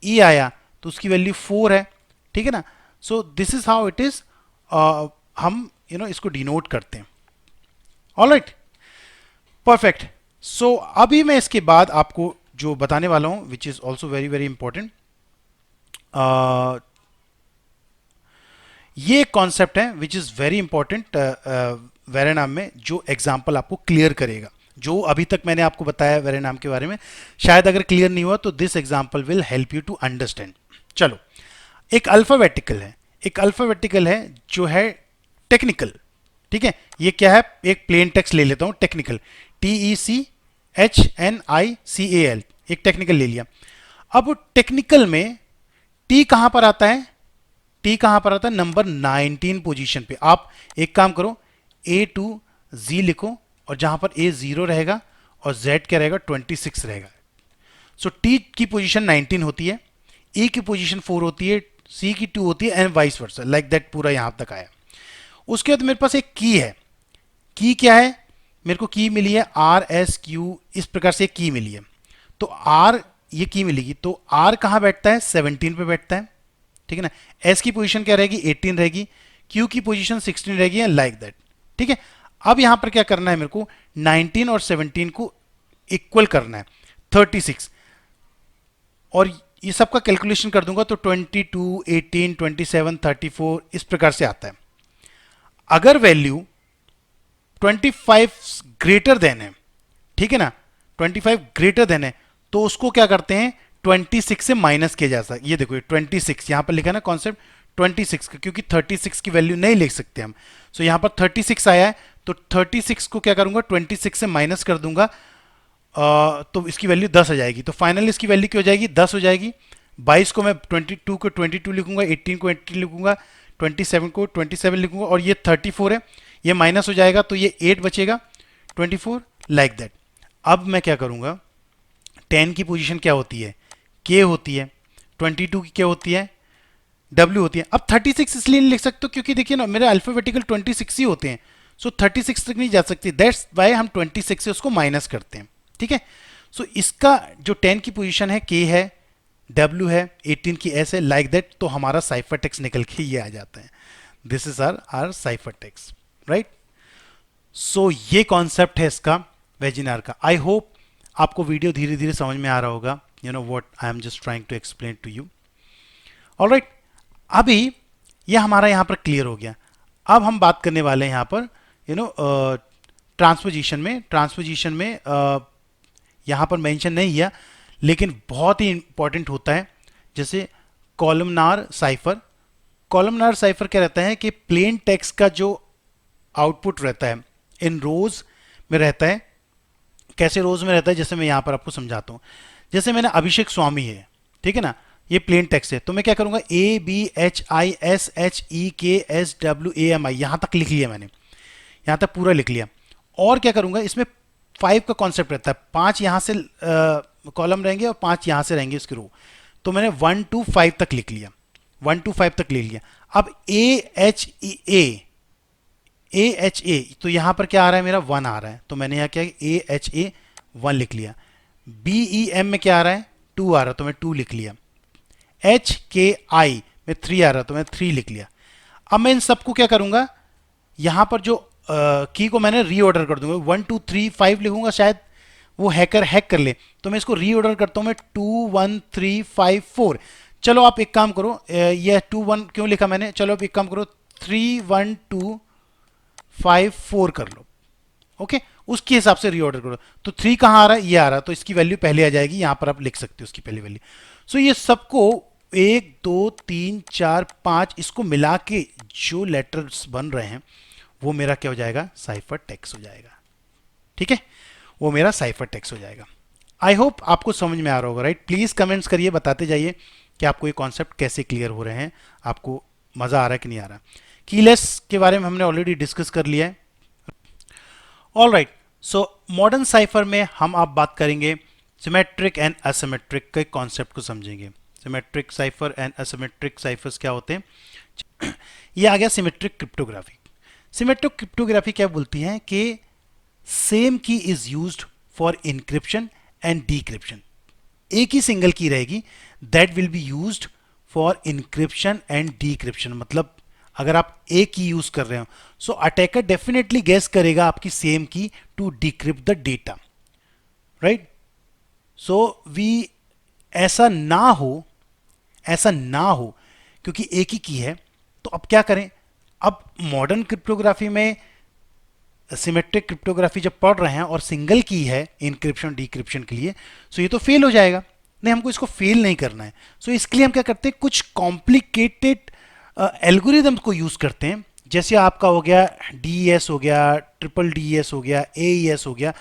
Speaker 1: ई आया तो उसकी वैल्यू 4 है, ठीक है ना। सो this is how it is, हम इसको डिनोट करते हैं। Alright, perfect. सो अभी मैं इसके बाद आपको जो बताने वाला हूं which is also very very important, ये एक कॉन्सेप्ट है विच इज वेरी इंपॉर्टेंट वेरेनाम में, जो एग्जाम्पल आपको क्लियर करेगा। जो अभी तक मैंने आपको बताया वेरेनाम के बारे में, शायद अगर क्लियर नहीं हुआ तो this example will help you to understand. चलो, एक अल्फाबेटिकल है, एक अल्फाबेटिकल है जो है टेक्निकल, ठीक है। ये क्या है, एक प्लेन टेक्स्ट ले लेता हूं, टेक्निकल, TECHNICAL, एक टेक्निकल ले लिया। अब टेक्निकल में टी कहां पर आता है, टी कहां पर आता है, नंबर 19 पोजीशन पे। आप एक काम करो, A to Z लिखो, और जहां पर A 0 रहेगा और Z क्या रहेगा, 26 रहेगा। सो टी की पोजीशन 19 होती है, E की पोजीशन 4 होती है, C की 2 होती है, and vice versa, like that पूरा यहां तक आया। उसके बाद मेरे पास एक की है, की क्या है, मेरे को की मिली है RSQ, इस प्रकार से एक की मिली है। तो R, ये की मिलेगी तो R कहां बैठता है, 17 पे बैठता है, ठीक है ना। S की पोजीशन क्या रहेगी, 18 रहेगी, Q की पोजीशन 16 रहेगी, लाइक दैट, ठीक है। अब यहां पर क्या करना है, मेरे को 19 और 17 को इक्वल करना है, 36, और ये सबका कैलकुलेशन कर दूंगा तो 22, 18, 27, 34 इस प्रकार से आता है। अगर वैल्यू 25 ग्रेटर देन है, ठीक है ना, 25 ग्रेटर देन है, तो उसको क्या करते हैं 26 से माइनस किया जा सकता है। ये देखो 26 यहां पर लिखा है ना कॉन्सेप्ट 26 का, क्योंकि 36 की वैल्यू नहीं लिख सकते हम। सो यहां पर 36 आया है तो 36 को क्या करूंगा 26 से माइनस कर दूंगा, तो इसकी वैल्यू 10 आ जाएगी। तो फाइनल इसकी वैल्यू क्या हो जाएगी 10 हो जाएगी। 22 को मैं 22 को 22 लिखूंगा, 18 को 18 लिखूंगा, 27 को 27 लिखूंगा, और ये 34 है, ये माइनस हो जाएगा तो ये 8 बचेगा, 24 लाइक दैट। अब मैं क्या करूंगा 10 की पोजीशन क्या होती है k होती है, 22 की क्या होती है w होती है। अब 36 इसलिए नहीं लिख सकते क्योंकि देखिए ना मेरे अल्फाबेटिकल 26 ही होते हैं, सो 36 तक नहीं जा सकती, दैट्स वाई हम 26 से उसको माइनस करते हैं, ठीक है। सो इसका जो 10 की पोजीशन है k है, w है, 18 की s है, लाइक दैट, तो हमारा साइफर टेक्स्ट निकल के ये आ जाता है। This is our cipher text, right. So ये कॉन्सेप्ट है इसका वेजिनार का। आई होप आपको वीडियो धीरे धीरे समझ में आ रहा होगा, you know what I am just trying to explain to you. Alright, अभी ये हमारा यहाँ पर क्लियर हो गया। अब हम बात करने वाले हैं यहाँ पर यू नो ट्रांसपोजिशन में यहाँ पर मेंशन नहीं किया लेकिन बहुत ही इंपॉर्टेंट होता है, जैसे कॉलमनार साइफर। कॉलमनार साइफर क्या रहता है कि प्लेन टेक्स्ट का जो आउटपुट रहता है इन रोज में रहता है। कैसे रोज में रहता है, जैसे मैं यहाँ पर आपको समझाता हूँ। जैसे मैंने अभिषेक स्वामी है, ठीक है ना, ये प्लेन टेक्स्ट है, तो मैं क्या करूंगा ABHISHEKSWAMI यहाँ तक लिख लिया मैंने, यहाँ तक पूरा लिख लिया। और क्या करूंगा इसमें 5 का कॉन्सेप्ट रहता है, 5 यहाँ से कॉलम रहेंगे और 5 यहाँ से रहेंगे इसके रो। तो मैंने 1 to 5 तक लिख लिया, 1 to 5 तक ले लिया। अब AHA तो यहाँ पर क्या आ रहा है मेरा 1 आ रहा है, तो मैंने यहाँ क्या AHA 1 लिख लिया। BEM में क्या आ रहा है 2 आ रहा है, तो मैं 2 लिख लिया। HKI में 3 आ रहा है, तो मैं 3 लिख लिया। अब मैं इन सबको क्या करूंगा, यहाँ पर जो की को मैंने रीऑर्डर कर दूंगा, 1 2 3 5 लिखूंगा, शायद वो हैकर हैक कर ले, तो मैं इसको रीऑर्डर करता हूँ मैं 2 1 3 5 4। चलो आप एक काम करो, ये 2 1 क्यों लिखा मैंने, चलो आप एक काम करो 3 1 2 5 4 कर लो, ओके, उसके हिसाब से रीऑर्डर करो। तो 3 कहाँ आ रहा है, ये आ रहा है, तो इसकी वैल्यू पहले आ जाएगी, यहां पर आप लिख सकते हो उसकी पहली वैल्यू। सो ये सबको 1 2 3 4 5 इसको मिला के जो लेटर्स बन रहे हैं वो मेरा क्या हो जाएगा साइफर टेक्स्ट हो जाएगा, ठीक है, वो मेरा साइफर टेक्स्ट हो जाएगा। आई होप आपको समझ में आ रहा होगा, राइट। प्लीज कमेंट्स करिए, बताते जाइए कि आपको ये कॉन्सेप्ट कैसे क्लियर हो रहे हैं, आपको मजा आ रहा है कि नहीं आ रहा। कीलेस के बारे में हमने ऑलरेडी डिस्कस कर लिया है। All right, so modern cipher में हम आप बात करेंगे सिमेट्रिक एंड असिमेट्रिक के कॉन्सेप्ट को समझेंगे। Symmetric cipher and asymmetric cyphers क्या होते हैं, ये आ गया सिमेट्रिक क्रिप्टोग्राफी। सिमेट्रिक क्रिप्टोग्राफी क्या बोलती है कि same key is used for encryption and decryption. एक ही सिंगल की रहेगी that will be used for encryption and decryption. मतलब अगर आप एक की यूज कर रहे हो सो अटैकर डेफिनेटली गेस करेगा आपकी same key to decrypt the data, right. So we ऐसा ना हो क्योंकि एक ही की है, तो अब क्या करें। अब मॉडर्न क्रिप्टोग्राफी में सिमेट्रिक क्रिप्टोग्राफी जब पढ़ रहे हैं और सिंगल की है इंक्रिप्शन डिक्रिप्शन के लिए, सो ये तो फेल हो जाएगा, नहीं हमको इसको फेल नहीं करना है। सो इसके लिए हम क्या करते हैं, कुछ कॉम्प्लिकेटेड एल्गोरिदम को यूज करते हैं। जैसे आपका हो गया DES हो गया, ट्रिपल DES हो गया, AES हो गया,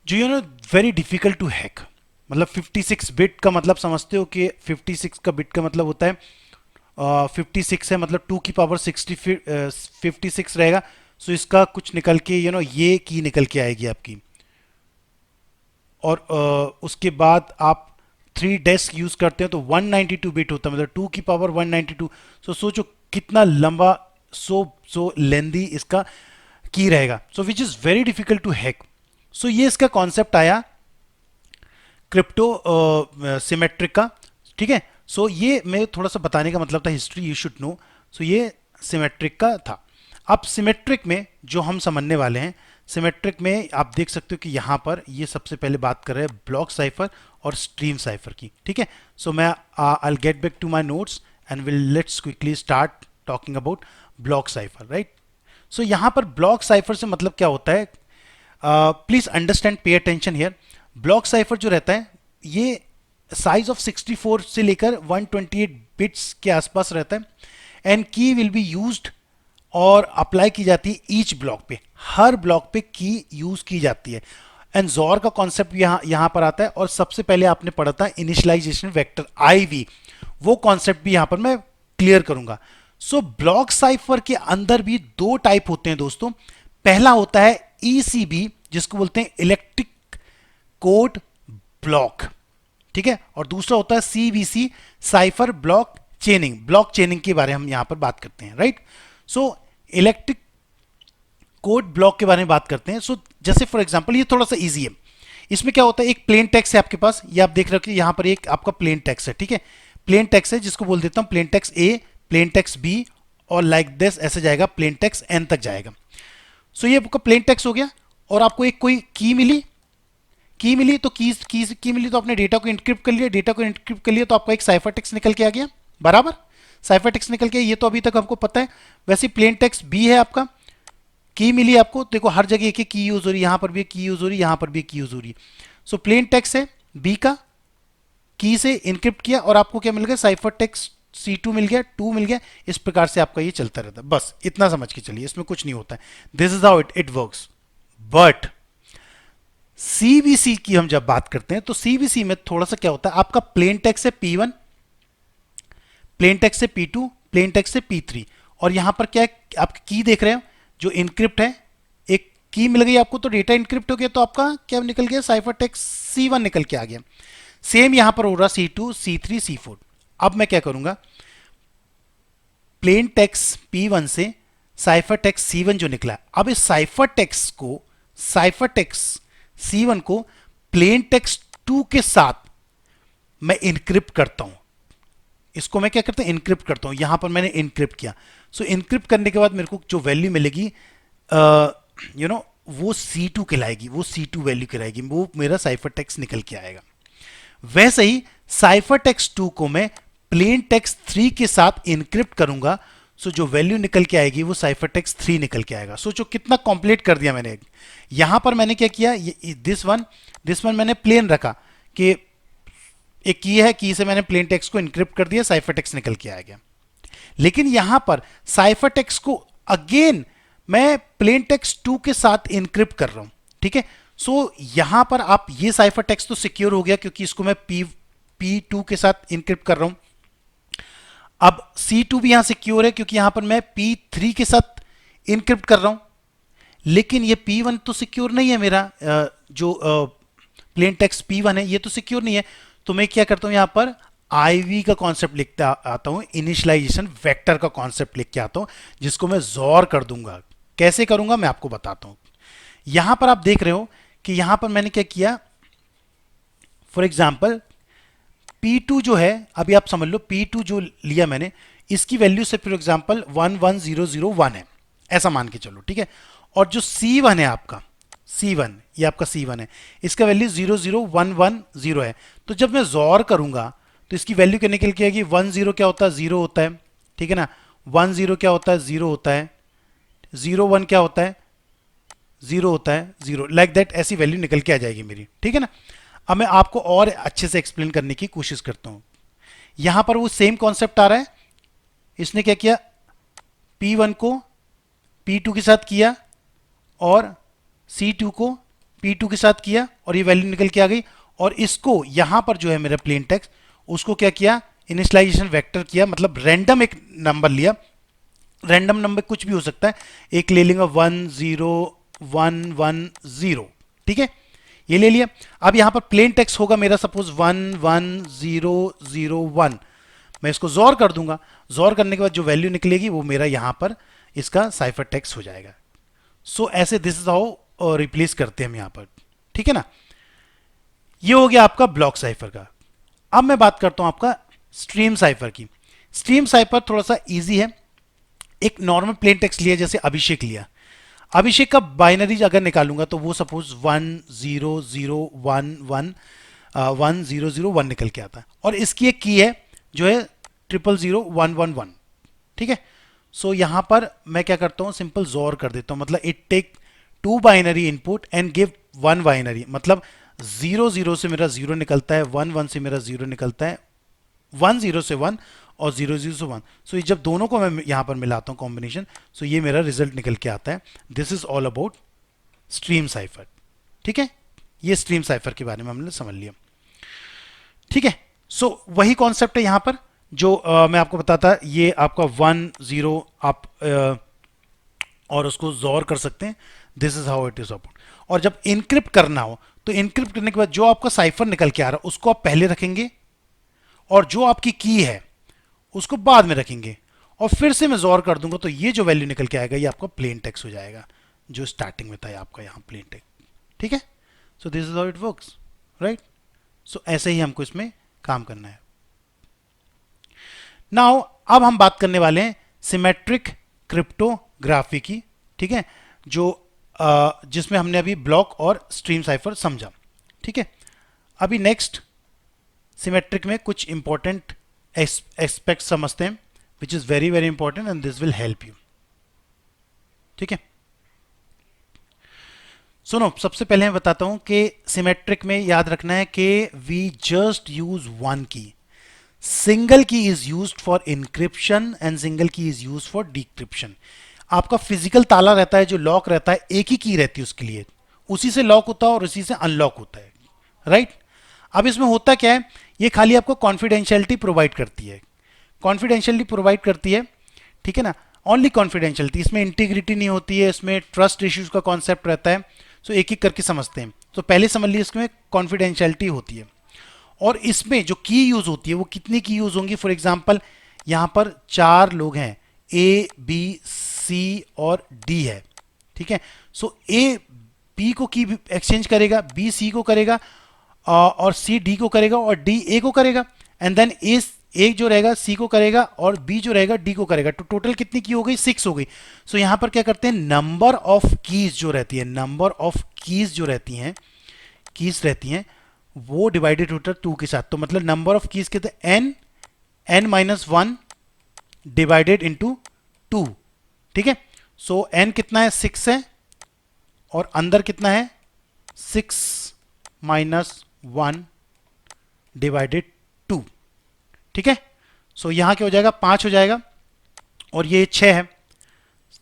Speaker 1: जो you know very difficult to hack. मतलब 56 बिट का मतलब समझते हो कि 56 का बिट का मतलब होता है 56 है, मतलब 2 की पावर 56 रहेगा। सो इसका कुछ निकल के यू नो ये की निकल के आएगी आपकी, और उसके बाद आप 3 डेस्क यूज करते हैं तो 192 बिट होता है, मतलब 2 की पावर 192। सो सोचो कितना लंबा, सो लेंदी इसका की रहेगा, so which is very difficult to hack. So ये इसका कॉन्सेप्ट आया क्रिप्टो सिमेट्रिक का, ठीक है। सो ये मैं थोड़ा सा बताने का मतलब था, हिस्ट्री यू शुड नो। सो ये सिमेट्रिक का था। अब सिमेट्रिक में जो हम समझने वाले हैं, सिमेट्रिक में आप देख सकते हो कि यहाँ पर ये सबसे पहले बात कर रहे हैं ब्लॉक साइफर और स्ट्रीम साइफर की, ठीक है। सो मैं I get back to my notes and will let's quickly start talking about block cipher, right. So यहाँ पर ब्लॉक साइफर से मतलब क्या होता है, please understand, pay attention here. Block cipher जो रहता है ये साइज ऑफ 64 से लेकर 128 बिट्स के आसपास रहता है एंड की विल बी यूज्ड और अप्लाई की जाती है ईच ब्लॉक पे, हर ब्लॉक पे की यूज की जाती है। एंड जोर का कॉन्सेप्ट यहां पर आता है और सबसे पहले आपने पढ़ा था इनिशियलाइजेशन वेक्टर आईवी, वो कॉन्सेप्ट भी यहां पर मैं क्लियर करूंगा। सो ब्लॉक साइफर के अंदर भी दो टाइप होते हैं दोस्तों। पहला होता है ईसीबी जिसको बोलते हैं इलेक्ट्रिक कोड ब्लॉक, ठीक है, और दूसरा होता है सीवीसी साइफर ब्लॉक चेनिंग। ब्लॉक चेनिंग के बारे में हम यहां पर बात करते हैं, right. So electric code block के बारे में बात करते हैं। सो जैसे फॉर एग्जांपल ये थोड़ा सा इजी है। इसमें क्या होता है, एक प्लेन टेक्स्ट है आपके पास, ये आप देख रहे हो कि यहां पर एक आपका प्लेन टेक्स्ट है, ठीक है। प्लेन टेक्स्ट है जिसको बोल देता हूं प्लेन टेक्स्ट ए, प्लेन टेक्स्ट बी और लाइक दिस ऐसे जाएगा, प्लेन टेक्स्ट एन तक जाएगा। सो ये आपका प्लेन टेक्स्ट हो गया और आपको एक कोई की मिली, तो की मिली तो आपने डेटा को इंक्रिप्ट कर लिया, डेटा को इंक्रिप्ट कर लिया तो आपका एक साइफर टेक्स्ट निकल के आ गया, बराबर। साइफर टेक्स्ट निकल के, ये तो अभी तक हमको पता है। वैसे प्लेन टेक्स्ट बी है आपका, की मिली आपको, देखो हर जगह एक की यूज हो रही है, यहां पर भी की यूज हो रही है, यहां पर भी की यूज हो रही है। सो प्लेन टेक्स्ट है बी का, की से इंक्रिप्ट किया और आपको क्या मिल गया, साइफर टेक्स्ट C2 मिल गया, 2 मिल गया। इस प्रकार से आपका ये चलता रहता है, बस इतना समझ के चलिए, इसमें कुछ नहीं होता है। This is how it works. But CBC की हम जब बात करते हैं तो सीबीसी में थोड़ा सा क्या होता है, आपका प्लेन टेक्स्ट है P1, प्लेन टेक्स्ट से P2, प्लेन टेक्स्ट से P3 और यहां पर क्या है, आप की देख रहे हो जो इंक्रिप्ट है, एक की मिल गई आपको तो डेटा इंक्रिप्ट हो गया, तो आपका क्या निकल गया, साइफर टेक्स्ट C1 निकल के आ गया। सेम यहां पर हो रहा C2, C3, C4। अब मैं क्या करूंगा, प्लेन टेक्स्ट P1 से साइफर टेक्स्ट C1 जो निकला, अब इस साइफर टेक्स्ट को, साइफर टेक्स्ट C1 को प्लेन टेक्स्ट 2 के साथ मैं इनक्रिप्ट करता हूं। इसको मैं क्या करता हूं, इनक्रिप्ट करता हूं। यहां पर मैंने इनक्रिप्ट किया। सो इनक्रिप्ट करने के बाद मेरे को जो वैल्यू मिलेगी वो C2 कहलाएगी, वो C2 वैल्यू कहलाएगी, वो मेरा साइफर टेक्स्ट निकल के आएगा। वैसे ही साइफर टेक्स्ट 2 को मैं प्लेन टेक्स्ट 3 के साथ इनक्रिप्ट करूंगा। सो जो वैल्यू निकल के आएगी वो साइफर टेक्स्ट 3 निकल के आएगा। सोचो कितना कॉम्प्लीट कर दिया मैंने। यहां पर मैंने क्या किया, दिस वन मैंने प्लेन रखा कि एक की है, की से मैंने प्लेन टेक्स्ट को इनक्रिप्ट कर दिया, साइफर टेक्स्ट निकल के आ गया। लेकिन यहां पर साइफर टेक्स्ट को अगेन मैं प्लेन टेक्स्ट 2 के साथ इनक्रिप्ट कर रहा हूं, ठीक है। सो यहां पर आप ये साइफर टेक्स्ट तो सिक्योर हो गया क्योंकि इसको मैं P2 के साथ इनक्रिप्ट कर रहा हूं। अब C2 भी यहां सिक्योर है क्योंकि यहां पर मैं P3 के साथ इनक्रिप्ट कर रहा हूं। लेकिन ये P1 तो सिक्योर नहीं है मेरा, जो प्लेन टेक्स्ट P1 है ये तो सिक्योर नहीं है। तो मैं क्या करता हूं, यहां पर IV का कॉन्सेप्ट लिखता आता हूं, इनिशियलाइजेशन वेक्टर का कॉन्सेप्ट लिख के आता हूं, जिसको मैं जोर कर दूंगा। कैसे करूंगा मैं आपको बताता हूं। यहां पर आप देख रहे हो कि यहां पर मैंने क्या किया, फॉर एग्जाम्पल P2 जो है, अभी आप समझ लो P2 जो लिया मैंने, इसकी वैल्यू से फॉर एग्जाम्पल 11001 है, ऐसा मान के चलो, ठीक है। और जो C1 है आपका, C1 ये आपका C1 है, इसका वैल्यू 00110 है। तो जब मैं जोर करूंगा तो इसकी वैल्यू क्या निकल के आएगी, 10 क्या होता है, 0 होता है, ठीक है ना। 10 क्या होता है, 0 होता है। 01 क्या होता है, 0 होता है, 0, लाइक दैट ऐसी वैल्यू निकल के आ जाएगी मेरी, ठीक है ना। अब मैं आपको और अच्छे से एक्सप्लेन करने की कोशिश करता हूं। यहां पर वो सेम कॉन्सेप्ट आ रहा है, इसने क्या किया, P1 को P2 के साथ किया और C2 को P2 के साथ किया और ये वैल्यू निकल के आ गई। और इसको यहां पर जो है मेरा प्लेन टेक्स्ट, उसको क्या किया, इनिशियलाइजेशन वेक्टर किया, मतलब रैंडम एक नंबर लिया। रैंडम नंबर कुछ भी हो सकता है, एक ले लेंगे 10110, ठीक है, ये ले लिया। अब यहां पर प्लेन टेक्स्ट होगा मेरा सपोज 11001, मैं इसको जोर कर दूंगा। जोर करने के बाद जो वैल्यू निकलेगी वो मेरा यहां पर इसका साइफर टेक्स्ट हो जाएगा। सो ऐसे दिस इज हाउ रिप्लेस करते हैं हम यहां पर, ठीक है ना। ये हो गया आपका ब्लॉक साइफर का। अब मैं बात करता हूं आपका स्ट्रीम साइफर की। स्ट्रीम साइफर थोड़ा सा इजी है। एक नॉर्मल प्लेन टेक्स्ट लिया, जैसे अभिषेक लिया। अभिषेक का बाइनरी अगर निकालूंगा तो वो सपोज 1 0 0 1 1 1 0 0 1 निकल के आता है, और इसकी एक की है जो है 0 0 0 1 1 1, ठीक है। सो यहां पर मैं क्या करता हूं, सिंपल जोर कर देता हूं, मतलब it take 2 binary input and give 1 binary, मतलब 0 0 से मेरा 0 निकलता है, 1 1 से मेरा 0 निकलता है, 1 0 से 1 और 0 0 से 1। सो जब दोनों को मैं यहां पर मिलाता हूं कॉम्बिनेशन, सो ये मेरा रिजल्ट निकल के आता है। This is all about stream cipher, ठीक है। ये स्ट्रीम साइफर के बारे में हमने समझ लिया, ठीक है। सो वही कॉन्सेप्ट है यहां पर जो मैं आपको बताता, ये आपका 1 0 आप और उसको जोर कर सकते हैं। This is how it is about. और जब इनक्रिप्ट करना हो तो इनक्रिप्ट करने के बाद जो आपका साइफर निकल के आ रहा है उसको आप पहले रखेंगे, और जो आपकी की है उसको बाद में रखेंगे, और फिर से मैं जोर कर दूंगा तो ये जो वैल्यू निकल के आएगा ये आपका प्लेन टेक्स्ट हो जाएगा, जो स्टार्टिंग में था आपका यहाँ प्लेन टेक्स्ट, ठीक है। So this is how it works, right. So ऐसे ही हमको इसमें काम करना है। नाउ अब हम बात करने वाले हैं सिमेट्रिक क्रिप्टोग्राफी की, ठीक है, जो जिसमें हमने अभी ब्लॉक और स्ट्रीम साइफर समझा, ठीक है। अभी नेक्स्ट सिमेट्रिक में कुछ इंपॉर्टेंट एस्पेक्ट समझते हैं, विच is very very important and this will help you, ठीक है। सुनो, सबसे पहले मैं बताता हूं कि सिमेट्रिक में याद रखना है कि we just use one key. Single key is used for encryption and single key is used for decryption. आपका फिजिकल ताला रहता है, जो लॉक रहता है, एक ही की रहती है उसके लिए, उसी से लॉक होता है और उसी से अनलॉक होता है, राइट। अब इसमें होता क्या है, ये खाली आपको कॉन्फिडेंशियलिटी प्रोवाइड करती है, कॉन्फिडेंशियलिटी प्रोवाइड करती है, ठीक है ना, ओनली कॉन्फिडेंशियलिटी। इसमें इंटीग्रिटी नहीं होती है, इसमें ट्रस्ट इश्यूज का कॉन्सेप्ट रहता है। सो एक एक करके समझते हैं। तो पहले समझ लीजिए इसमें कॉन्फिडेंशियलिटी होती है, और इसमें जो की यूज होती है वो कितनी की यूज होंगी। फॉर एग्जांपल यहां पर 4 लोग हैं, ए बी सी और डी है, ठीक है। सो ए बी को की एक्सचेंज करेगा, बी सी को करेगा, और सी डी को करेगा, और डी ए को करेगा, एंड देन ए एक जो रहेगा सी को करेगा, और बी जो रहेगा डी को करेगा। तो टोटल कितनी की हो गई, 6 हो गई। सो यहां पर क्या करते हैं, नंबर ऑफ कीज जो रहती है, नंबर ऑफ कीज जो रहती हैं, कीज रहती हैं, वो डिवाइडेड होता है 2 के साथ। तो मतलब नंबर ऑफ कीज कितने, N, N minus 1 divided into 2, ठीक है। सो एन कितना है, 6 है, और अंदर कितना है, 6 माइनस 1 डिवाइडेड 2, ठीक है। सो यहां क्या हो जाएगा, 5 हो जाएगा, और ये 6 है।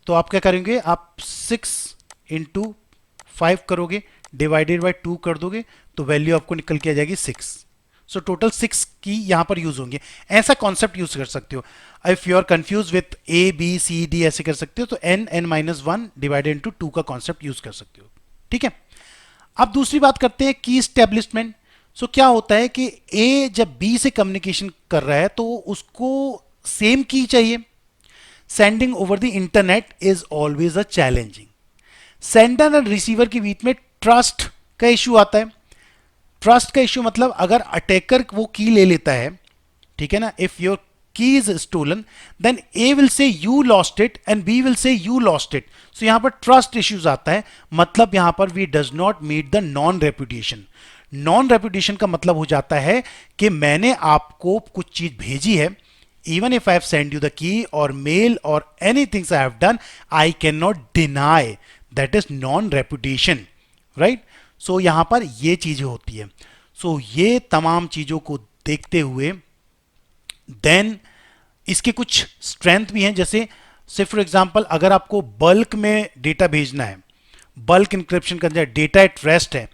Speaker 1: तो आप क्या करेंगे, आप 6 इंटू 5 करोगे, डिवाइडेड बाई 2 कर दोगे, तो वैल्यू आपको निकल के आ जाएगी 6। सो टोटल 6 की यहां पर यूज होंगे। ऐसा कॉन्सेप्ट यूज कर सकते हो। If you are confuse with A B C D ऐसे कर सकते हो, तो N N minus 1 divided into 2 का कॉन्सेप्ट यूज कर सकते हो, ठीक है। अब दूसरी बात करते हैं की स्टेब्लिशमेंट। सो क्या होता है कि ए जब बी से कम्युनिकेशन कर रहा है तो उसको सेम की चाहिए। Sending over the internet is always a challenging. Sender and receiver के बीच में ट्रस्ट का इश्यू आता है। ट्रस्ट का इश्यू मतलब अगर अटैकर वो की ले लेता है, ठीक है ना, if your key is stolen, then A will say you lost it and B will say you lost it. So यहां पर ट्रस्ट इश्यूज आता है। मतलब यहां पर we does not meet the non reputation. Non reputation का मतलब हो जाता है कि मैंने आपको कुछ चीज भेजी है, even if I have sent you the key or mail or anything I have done, I cannot deny, that is non reputation, right? So यहां पर ये चीजें होती है। so ये तमाम चीजों को देखते हुए देन इसके कुछ स्ट्रेंथ भी हैं। जैसे से फॉर एग्जांपल अगर आपको बल्क में डेटा भेजना है, बल्क इंक्रिप्शन करना है, डेटा एट रेस्ट है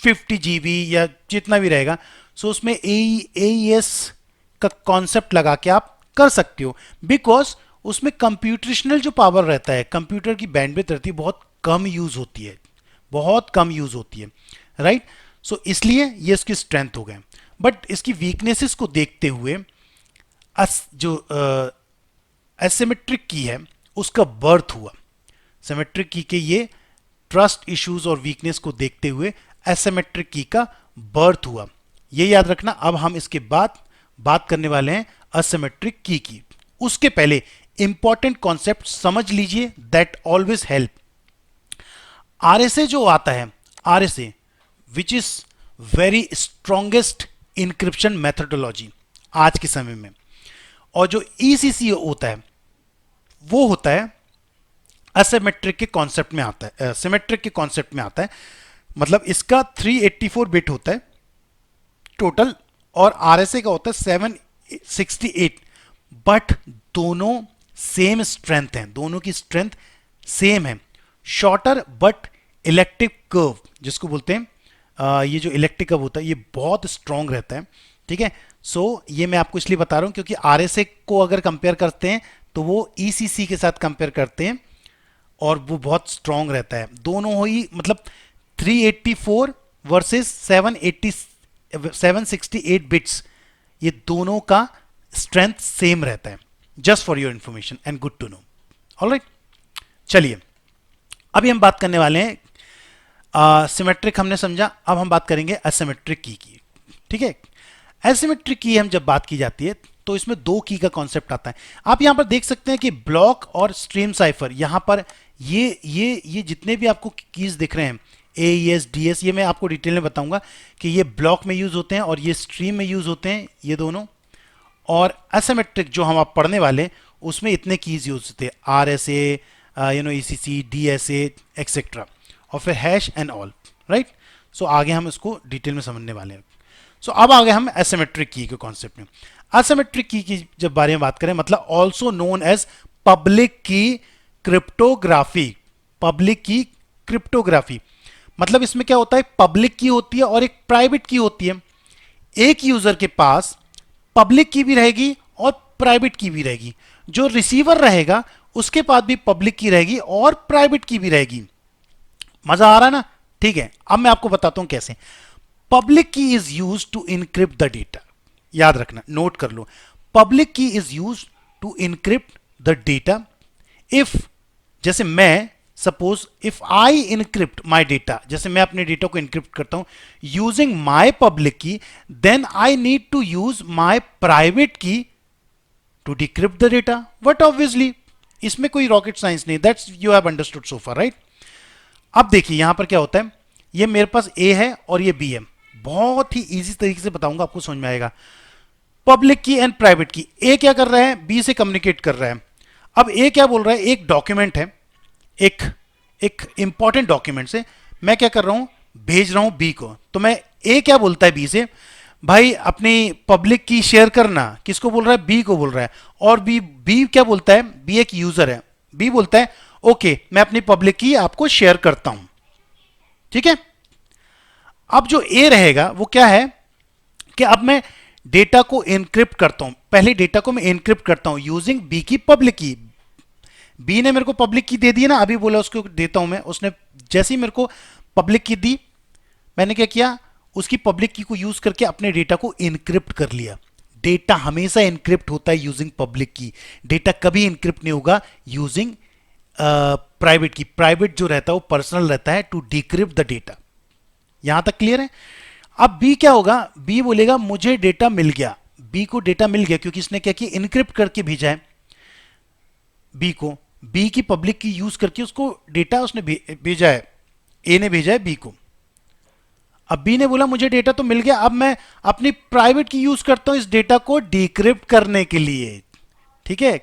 Speaker 1: 50 GB या जितना भी रहेगा, सो उसमें AES का कॉन्सेप्ट लगा के आप कर सकते हो, बिकॉज उसमें कंप्यूटेशनल जो पावर रहता है, कंप्यूटर की बैंडविड्थ रहती है, बहुत कम यूज होती है, बहुत कम यूज होती है, राइट। सो इसलिए ये इसकी स्ट्रेंथ हो गए। बट इसकी वीकनेसेस को देखते हुए जो एसिमेट्रिक की है उसका बर्थ हुआ। सिमेट्रिक की के ये ट्रस्ट इश्यूज और वीकनेस को देखते हुए एसिमेट्रिक की का बर्थ हुआ। ये याद रखना। अब हम इसके बाद बात करने वाले हैं असिमेट्रिक की। उसके पहले इंपॉर्टेंट कॉन्सेप्ट समझ लीजिए दैट ऑलवेज हेल्प आरएसए जो आता है, RSA which is very strongest encryption methodology आज के समय में, और जो ईसीसी होता है वो होता है असिमेट्रिक के कॉन्सेप्ट में आता है, सिमेट्रिक के कॉन्सेप्ट में आता है। मतलब इसका 384 बिट होता है टोटल और आरएसए का होता है 768, बट दोनों सेम स्ट्रेंथ हैं, दोनों की स्ट्रेंथ सेम है। शॉर्टर बट इलेक्ट्रिक कर्व जिसको बोलते हैं, ये जो इलेक्ट्रिक कर्व होता है ये बहुत स्ट्रांग रहता है। ठीक है, सो ये मैं आपको इसलिए बता रहा हूं क्योंकि आरएसए को अगर कंपेयर करते हैं तो वो ईसीसी के साथ कंपेयर करते हैं और वो बहुत स्ट्रांग रहता है। दोनों ही मतलब 384 वर्सेस 768 बिट्स, ये दोनों का स्ट्रेंथ सेम रहता है। Just for your information and good to know. Alright, चलिए अभी हम बात करने वाले हैं सिमेट्रिक हमने समझा, अब हम बात करेंगे असिमेट्रिक की। ठीक है, एसिमेट्रिक की हम जब बात की जाती है तो इसमें दो की का कॉन्सेप्ट आता है। आप यहां पर देख सकते हैं कि ब्लॉक और स्ट्रीम साइफर, यहां पर ये जितने भी आपको कीज दिख रहे हैं एईएस डीएस, ये मैं आपको डिटेल में बताऊंगा कि ये ब्लॉक में यूज होते हैं और ये स्ट्रीम में यूज होते हैं, ये दोनों। और एसिमेट्रिक जो हम आप पढ़ने वाले उसमें इतने कीज यूज होते हैं, आरएसए, ईसीसी, डीएसए एक्सेट्रा, और फिर हैश एंड ऑल। राइट, सो आगे हम इसको डिटेल में समझने वाले हैं। सो अब आगे हम एसिमेट्रिक की के कॉन्सेप्ट में। एसिमेट्रिक की जब बारे में बात करें, मतलब also known as public key cryptography. Public key cryptography मतलब इसमें क्या होता है, पब्लिक की होती है और एक प्राइवेट की होती है। एक यूजर के पास पब्लिक की भी रहेगी और प्राइवेट की भी रहेगी। जो रिसीवर रहेगा उसके पास भी पब्लिक की रहेगी और प्राइवेट की भी रहेगी। मजा आ रहा है ना? ठीक है, अब मैं आपको बताता हूं कैसे। Public key is use to encrypt the data. याद रखना, नोट कर लो, public key is use to encrypt the data. If, जैसे मैं suppose if I encrypt my data, जैसे मैं अपने डेटा को इनक्रिप्ट करता हूं using my public key, then I need to use my private key to decrypt the data. But obviously इसमें कोई रॉकेट साइंस नहीं, that's you have understood so far, right. अब देखिए यहां पर क्या होता है, ये मेरे पास ए है और ये बी है। बहुत ही इजी तरीके से बताऊंगा, आपको समझ में आएगा। पब्लिक की एंड प्राइवेट की, ए क्या कर रहा है, बी से कम्युनिकेट कर रहा है। अब ए क्या बोल रहा है, एक डॉक्यूमेंट है, एक इंपॉर्टेंट डॉक्यूमेंट से मैं क्या कर रहा हूं, भेज रहा हूं बी को। तो मैं ए क्या बोलता है बी से, भाई अपनी पब्लिक की शेयर करना, किसको बोल रहा है, बी को बोल रहा है। और बी क्या बोलता है, बी एक यूजर है, बी बोलता है ओके मैं अपनी पब्लिक की आपको शेयर करता हूं। ठीक है, अब जो ए रहेगा वो क्या है कि अब मैं डेटा को एनक्रिप्ट करता हूं। पहले डेटा को मैं एनक्रिप्ट करता हूं यूजिंग बी की पब्लिक की। बी ने मेरे को पब्लिक की दे दी ना, अभी बोला उसको देता हूं मैं, उसने जैसे ही मेरे को पब्लिक की दी, मैंने क्या किया, उसकी पब्लिक की को यूज करके अपने डेटा को एनक्रिप्ट कर लिया। डेटा हमेशा एनक्रिप्ट होता है यूजिंग पब्लिक की, डेटा कभी एनक्रिप्ट नहीं होगा यूजिंग प्राइवेट की। प्राइवेट जो रहता है वो पर्सनल रहता है टू डिक्रिप्ट द डेटा। यहां तक क्लियर है? अब बी क्या होगा, बी बोलेगा मुझे डेटा मिल गया। बी को डेटा मिल गया क्योंकि इसने क्या किया, इनक्रिप्ट करके भेजा है बी को, बी की पब्लिक की यूज करके उसको डेटा उसने भेजा है, ए ने भेजा है बी को। अब बी ने बोला मुझे डेटा तो मिल गया, अब मैं अपनी प्राइवेट की यूज करता हूं इस डेटा को डिक्रिप्ट करने के लिए। ठीक है,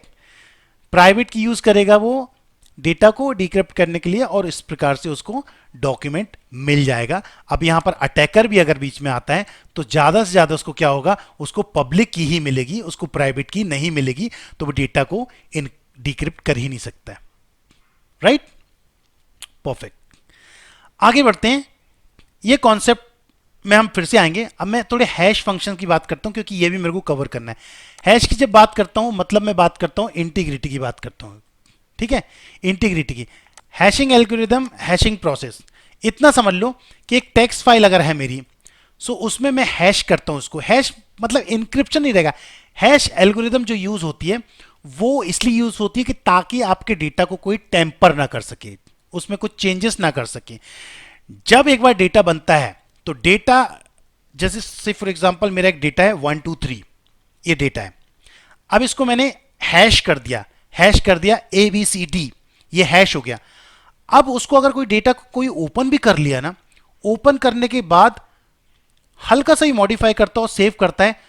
Speaker 1: प्राइवेट की यूज करेगा वो डेटा को डिक्रिप्ट करने के लिए और इस प्रकार से उसको डॉक्यूमेंट मिल जाएगा। अब यहां पर अटैकर भी अगर बीच में आता है तो ज्यादा से ज्यादा उसको क्या होगा, उसको पब्लिक की ही मिलेगी, उसको प्राइवेट की नहीं मिलेगी, तो वो डेटा को डिक्रिप्ट कर ही नहीं सकता है। Right, perfect. आगे बढ़ते हैं, ये कॉन्सेप्ट में हम फिर से आएंगे। अब मैं थोड़े हैश फंक्शन की बात करता हूं क्योंकि ये भी मेरे को कवर करना है। हैश की जब बात करता हूं मतलब मैं बात करता हूं इंटीग्रिटी की बात करता हूं। ठीक है, इंटीग्रिटी की, हैशिंग एल्गोरिदम, हैशिंग प्रोसेस। इतना समझ लो कि एक टेक्स्ट फाइल अगर है मेरी, सो उसमें मैं हैश करता हूं उसको। हैश मतलब इंक्रिप्शन नहीं रहेगा। हैश एल्गोरिदम जो यूज होती है वो इसलिए यूज होती है कि ताकि आपके डेटा को कोई टेम्पर ना कर सके, उसमें कुछ चेंजेस ना कर सके। जब एक बार डेटा बनता है तो डेटा, जैसे से फॉर एग्जांपल मेरा एक डेटा है 1 2 3, ये डेटा है। अब इसको मैंने हैश कर दिया, हैश कर दिया ए बी सी डी, ये हैश हो गया। अब उसको अगर कोई डेटा कोई ओपन भी कर लिया ना, ओपन करने के बाद हल्का सा ही मॉडिफाई करता है और सेव करता है,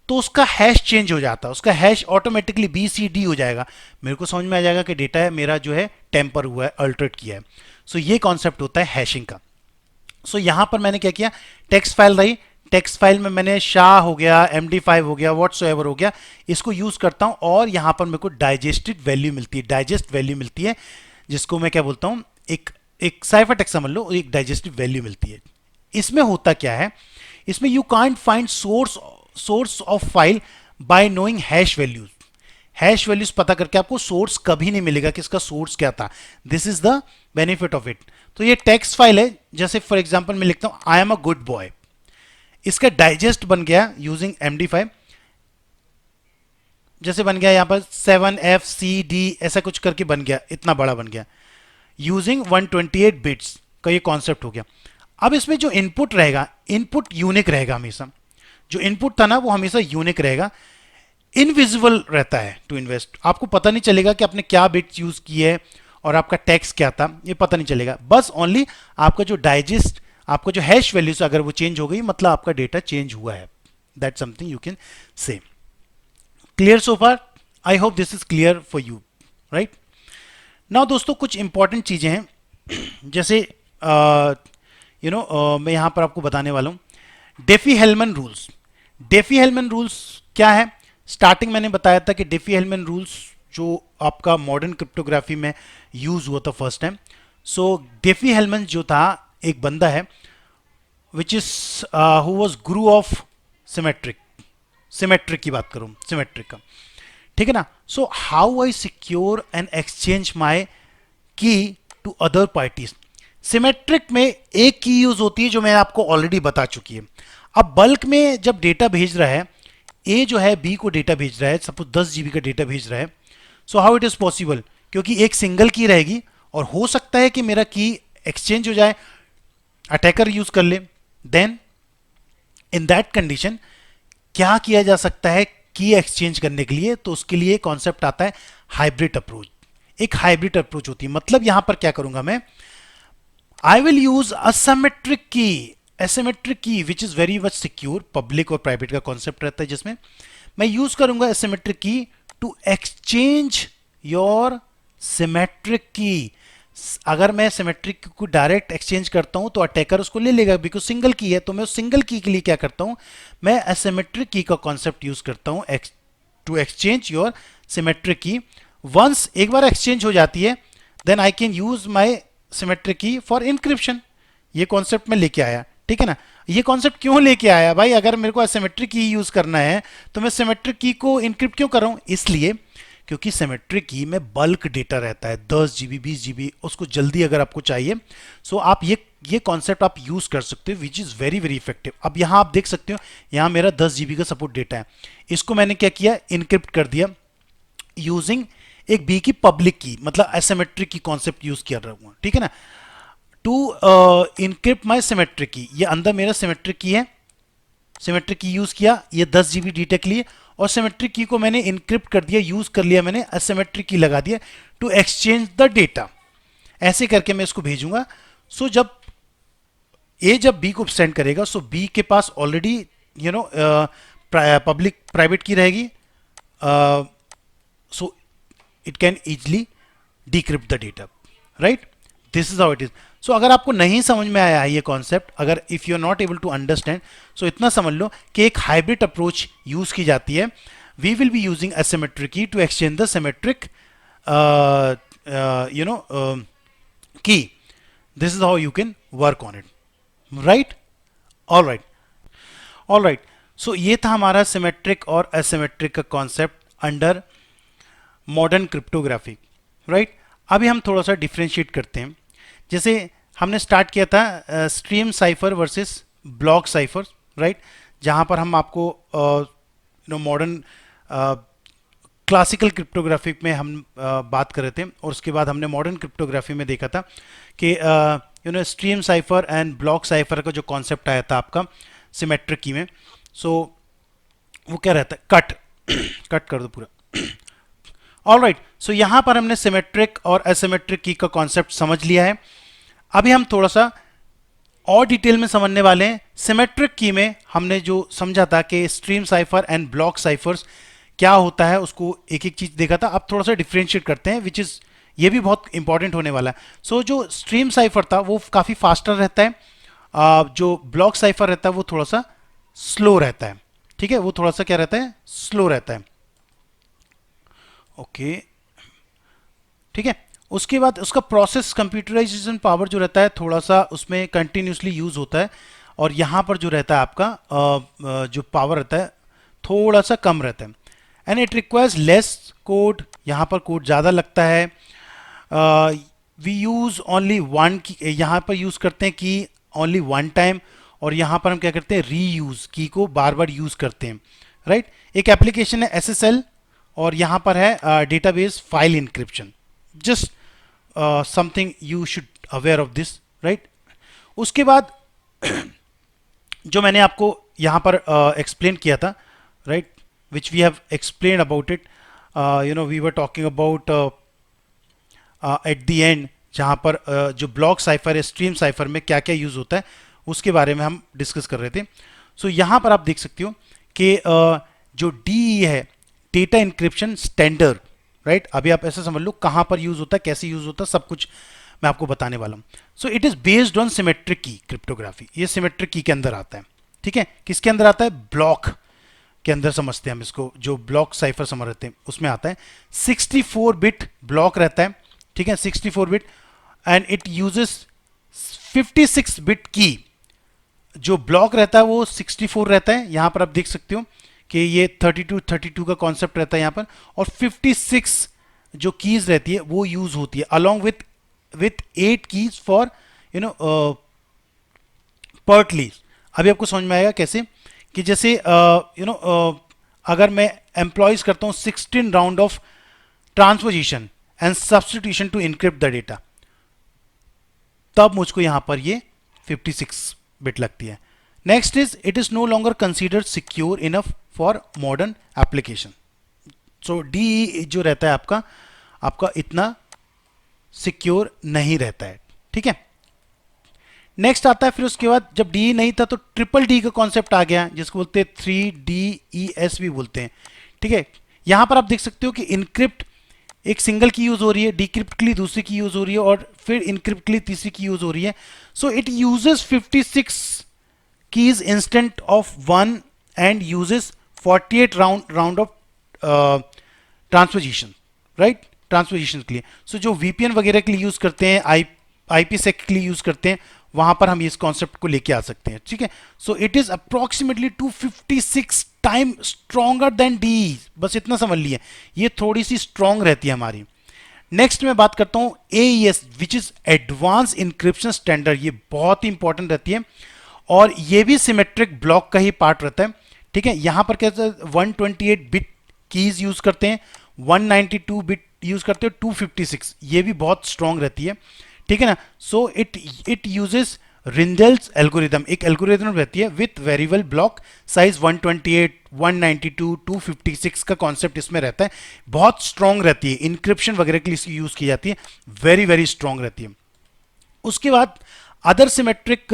Speaker 1: तो उसका हैश चेंज हो जाता है, उसका हैश ऑटोमेटिकली BCD हो जाएगा। मेरे को समझ में आ जाएगा कि डेटा है मेरा जो है टेम्पर हुआ है, अल्टरेट किया है। सो ये कॉन्सेप्ट होता है हैशिंग का। सो यहां पर मैंने क्या किया, टेक्स्ट फाइल रही, टेक्स्ट फाइल में मैंने शाह हो गया, MD5 हो गया, व्हाट्सएवर हो गया, इसको यूज करता हूं और यहां पर मेरे को डाइजेस्टेड वैल्यू मिलती है, डाइजेस्ट वैल्यू मिलती है, जिसको मैं क्या बोलता हूं, एक एक साइफर टेक्स्ट समझ लो, एक डाइजेस्टिव वैल्यू मिलती है। इसमें होता क्या है, इसमें you can't find source of file by knowing hash values. Hash values पता करके आपको सोर्स कभी नहीं मिलेगा कि इसका सोर्स क्या था। This is the benefit of it. तो ये टेक्स्ट फाइल है, जैसे फॉर एग्जांपल मैं लिखता हूं I am a good boy, इसका डाइजेस्ट बन गया यूजिंग MD5, जैसे बन गया यहां पर 7FCD ऐसा कुछ करके बन गया, इतना बड़ा बन गया, यूजिंग 128 बिट्स का ये कॉन्सेप्ट हो गया। अब इसमें जो इनपुट रहेगा, इनपुट यूनिक रहेगा हमेशा, जो इनपुट था ना वो हमेशा यूनिक रहेगा, इनविजिबल रहता है टू इन्वेस्ट। आपको पता नहीं चलेगा कि आपने क्या बिट्स यूज किए है और आपका टैक्स क्या था, ये पता नहीं चलेगा। बस ओनली आपका जो डाइजेस्ट, आपका जो हैश वैल्यूज अगर वो चेंज हो गई, मतलब आपका डेटा चेंज हुआ है। That something you can say. Clear so far? I hope this is clear for you, right? Now दोस्तों कुछ इंपॉर्टेंट चीजें हैं, जैसे मैं यहां पर आपको बताने वाला हूं DeFi Hellman rules. DeFi Hellman rules क्या है? स्टार्टिंग मैंने बताया था कि डेफी हेलमैन रूल्स जो आपका मॉडर्न क्रिप्टोग्राफी में यूज हुआ था first time. So Diffie Hellman जो था, एक बंदा है which is who was guru of symmetric, symmetric key बात करूं, सिमेट्रिक का, ठीक है ना? So how I secure and exchange my key to other parties. Symmetric में एक की यूज होती है जो मैं आपको ऑलरेडी बता चुकी है। अब बल्क में जब डेटा भेज रहा है, ए जो है बी को डेटा भेज रहा है, सपोज 10 GB का डेटा भेज रहा है, so how it is possible, क्योंकि एक सिंगल की रहेगी और हो सकता है कि मेरा की एक्सचेंज हो जाए, अटैकर यूज कर ले। देन इन दैट कंडीशन क्या किया जा सकता है की एक्सचेंज करने के लिए? तो उसके लिए कॉन्सेप्ट आता है हाइब्रिड अप्रोच। एक हाइब्रिड अप्रोच होती है, मतलब यहां पर क्या करूंगा मैं, आई विल यूज असिमेट्रिक की, एसिमेट्रिक की विच is very much secure. Public और प्राइवेट का कॉन्सेप्ट रहता है, जिसमें मैं यूज करूंगा asymmetric key to exchange your symmetric की। अगर मैं सिमेट्रिक को डायरेक्ट एक्सचेंज करता हूं तो अटैकर उसको ले लेगा, बिकॉज सिंगल की है। तो मैं उस सिंगल की के लिए क्या करता हूं, मैं एसिमेट्रिक की का कॉन्सेप्ट यूज करता हूं to exchange your symmetric key. Once एक बार एक्सचेंज हो जाती है, then I can use my symmetric key for encryption. ये कॉन्सेप्ट में लेके आया, ठीक है ना? ये कॉन्सेप्ट क्यों लेके आया भाई? अगर मेरे को सिमेट्रिक की यूज करना है तो मैं सिमेट्रिक की को इंक्रिप्ट क्यों कर रहा हूं? इसलिए क्योंकि सिमेट्रिक की में बल्क डेटा रहता है, 10 GB 20 GB, उसको जल्दी अगर आपको चाहिए, सो आप ये कॉन्सेप्ट आप यूज कर सकते हो, विच इज वेरी वेरी इफेक्टिव। अब यहां आप देख सकते हो, यहां मेरा 10 GB का सपोर्ट डेटा है, इसको मैंने क्या किया, इनक्रिप्ट कर दिया यूजिंग एक बी की पब्लिक की, मतलब एसिमेट्रिक की कॉन्सेप्ट यूज कर रहा हूं, ठीक है ना? टू इनक्रिप्ट माई सिमेट्रिक की, ये अंदर मेरा सिमेट्रिक की है, सिमेट्रिक की यूज किया ये 10 GB डेटा के लिए, और सिमेट्रिक की को मैंने इनक्रिप्ट कर दिया, यूज कर लिया मैंने, असिमेट्रिक की लगा दिया टू एक्सचेंज द डेटा। ऐसे करके मैं इसको भेजूंगा। सो जब ए जब बी को सेंड करेगा, सो बी के पास ऑलरेडी पब्लिक प्राइवेट की रहेगी, so it can easily decrypt the data, right? This is how it is. So अगर आपको नहीं समझ में आया है ये कॉन्सेप्ट, अगर if you are not able to understand, so इतना समझ लो कि एक हाइब्रिड अप्रोच यूज की जाती है। We will be using asymmetric key to exchange the symmetric key. This is how you can work on it, right? All right, all right. So ये था हमारा सिमेट्रिक और एसिमेट्रिक का concept under modern cryptography, right? अभी हम थोड़ा सा differentiate करते हैं। जैसे हमने स्टार्ट किया था stream cipher versus block cipher, right? जहां पर हम आपको मॉडर्न क्लासिकल क्रिप्टोग्राफी में हम बात कर रहे थे, और उसके बाद हमने मॉडर्न क्रिप्टोग्राफी में देखा था कि stream cipher and block cipher का जो कॉन्सेप्ट आया था आपका सिमेट्रिक की में। सो वो क्या रहता है, कट कट कर दो पूरा। ऑलराइट, सो यहां पर हमने सिमेट्रिक और एसिमेट्रिक की का कॉन्सेप्ट समझ लिया है। अभी हम थोड़ा सा और डिटेल में समझने वाले हैं। सिमेट्रिक की में हमने जो समझा था कि stream cipher and block cyphers क्या होता है, उसको एक एक चीज देखा था। अब थोड़ा सा डिफरेंशिएट करते हैं, विच इज ये भी बहुत इंपॉर्टेंट होने वाला है। सो जो स्ट्रीम साइफर था वो काफी फास्टर रहता है, जो ब्लॉक साइफर रहता है वो थोड़ा सा स्लो रहता है। ठीक है, वो थोड़ा सा क्या रहता है, स्लो रहता है। ओके, ठीक है। उसके बाद उसका प्रोसेस कंप्यूटराइजेशन पावर जो रहता है थोड़ा सा उसमें कंटिन्यूसली यूज होता है, और यहाँ पर जो रहता है आपका जो पावर रहता है थोड़ा सा कम रहता है। And it requires less code, यहाँ पर कोड ज़्यादा लगता है। वी यूज़ ओनली वन की, यहाँ पर यूज़ करते हैं की ओनली वन टाइम, और यहाँ पर हम क्या करते हैं, री यूज़ की को बार बार यूज़ करते हैं, राइट। एक एप्लीकेशन है SSL, और यहाँ पर है database file encryption. Just something you should aware of this, right. उसके बाद जो मैंने आपको यहाँ पर एक्सप्लेन किया था, right, which we have explain about it, you know we were talking about at the end, जहाँ पर जो ब्लॉक साइफर है, स्ट्रीम साइफर में क्या क्या यूज होता है उसके बारे में हम डिस्कस कर रहे थे। सो यहाँ पर आप देख सकते हो कि जो DE है, डेटा इंक्रिप्शन स्टैंडर्ड, राइट। अभी आप ऐसा समझ लो कहाँ पर यूज होता है, कैसे यूज होता है, सब कुछ मैं आपको बताने वाला हूँ। So it is based on symmetric की क्रिप्टोग्राफी, ये सिमेट्रिक की के अंदर आता है। ठीक है, किसके अंदर आता है, ब्लॉक के अंदर समझते हैं हम इसको, जो ब्लॉक साइफर समझ रहे हैं उसमें आता है। 64 बिट ब्लॉक रहता है, ठीक है, 64 bit, and it uses 56 bit की। जो ब्लॉक रहता है वो 64 रहता है, यहां पर आप देख सकते हो कि ये 32 का कॉन्सेप्ट रहता है यहाँ पर, और 56 जो कीज रहती है वो यूज होती है along with 8 keys for you know partly. अभी आपको समझ में आएगा कैसे, कि जैसे अगर मैं एम्प्लॉयज करता हूँ 16 round of transposition and substitution to encrypt the data, तब मुझको यहां पर ये 56 बिट लगती है। Next is it is no longer considered secure enough for modern application. So DE जो रहता है आपका आपका इतना सिक्योर नहीं रहता है, ठीक है। नेक्स्ट आता है फिर उसके बाद, जब DE नहीं था तो ट्रिपल D का कॉन्सेप्ट आ गया, जिसको बोलते हैं 3DES भी बोलते हैं, ठीक है। यहां पर आप देख सकते हो कि इनक्रिप्ट एक सिंगल की यूज हो रही है, डिक्रिप्ट के लिए दूसरी की यूज हो रही है, और फिर इनक्रिप्ट के लिए तीसरी की यूज हो रही है। So it uses 56 keys instant of one and uses 48 round of transposition, right, transposition के लिए। सो जो VPN वगैरह के लिए यूज करते हैं, IPsec के लिए यूज करते हैं, वहां पर हम इस कॉन्सेप्ट को लेके आ सकते हैं, ठीक है। So it is approximately 256 time stronger than DE, बस इतना समझ लिए, ये थोड़ी सी स्ट्रॉन्ग रहती है हमारी। नेक्स्ट मैं बात करता हूं AES, which is advance encryption standard. ये बहुत ही इंपॉर्टेंट रहती है, और ये भी सिमेट्रिक ब्लॉक का ही पार्ट रहता है, ठीक है। यहां पर क्या 128 बिट कीज यूज करते हैं, 192 बिट यूज करते हैं, 256, ये भी बहुत स्ट्रॉन्ग रहती है, ठीक है ना। सो इट यूजेस रिंडेल्स एल्गोरिदम, एक एल्गोरिदम रहती है विथ वेरिएबल ब्लॉक साइज 128, 192, 256 का कॉन्सेप्ट इसमें रहता है। बहुत स्ट्रॉन्ग रहती है, इंक्रिप्शन वगैरह के लिए यूज की जाती है, वेरी वेरी स्ट्रॉन्ग रहती है। उसके बाद अदर सिमेट्रिक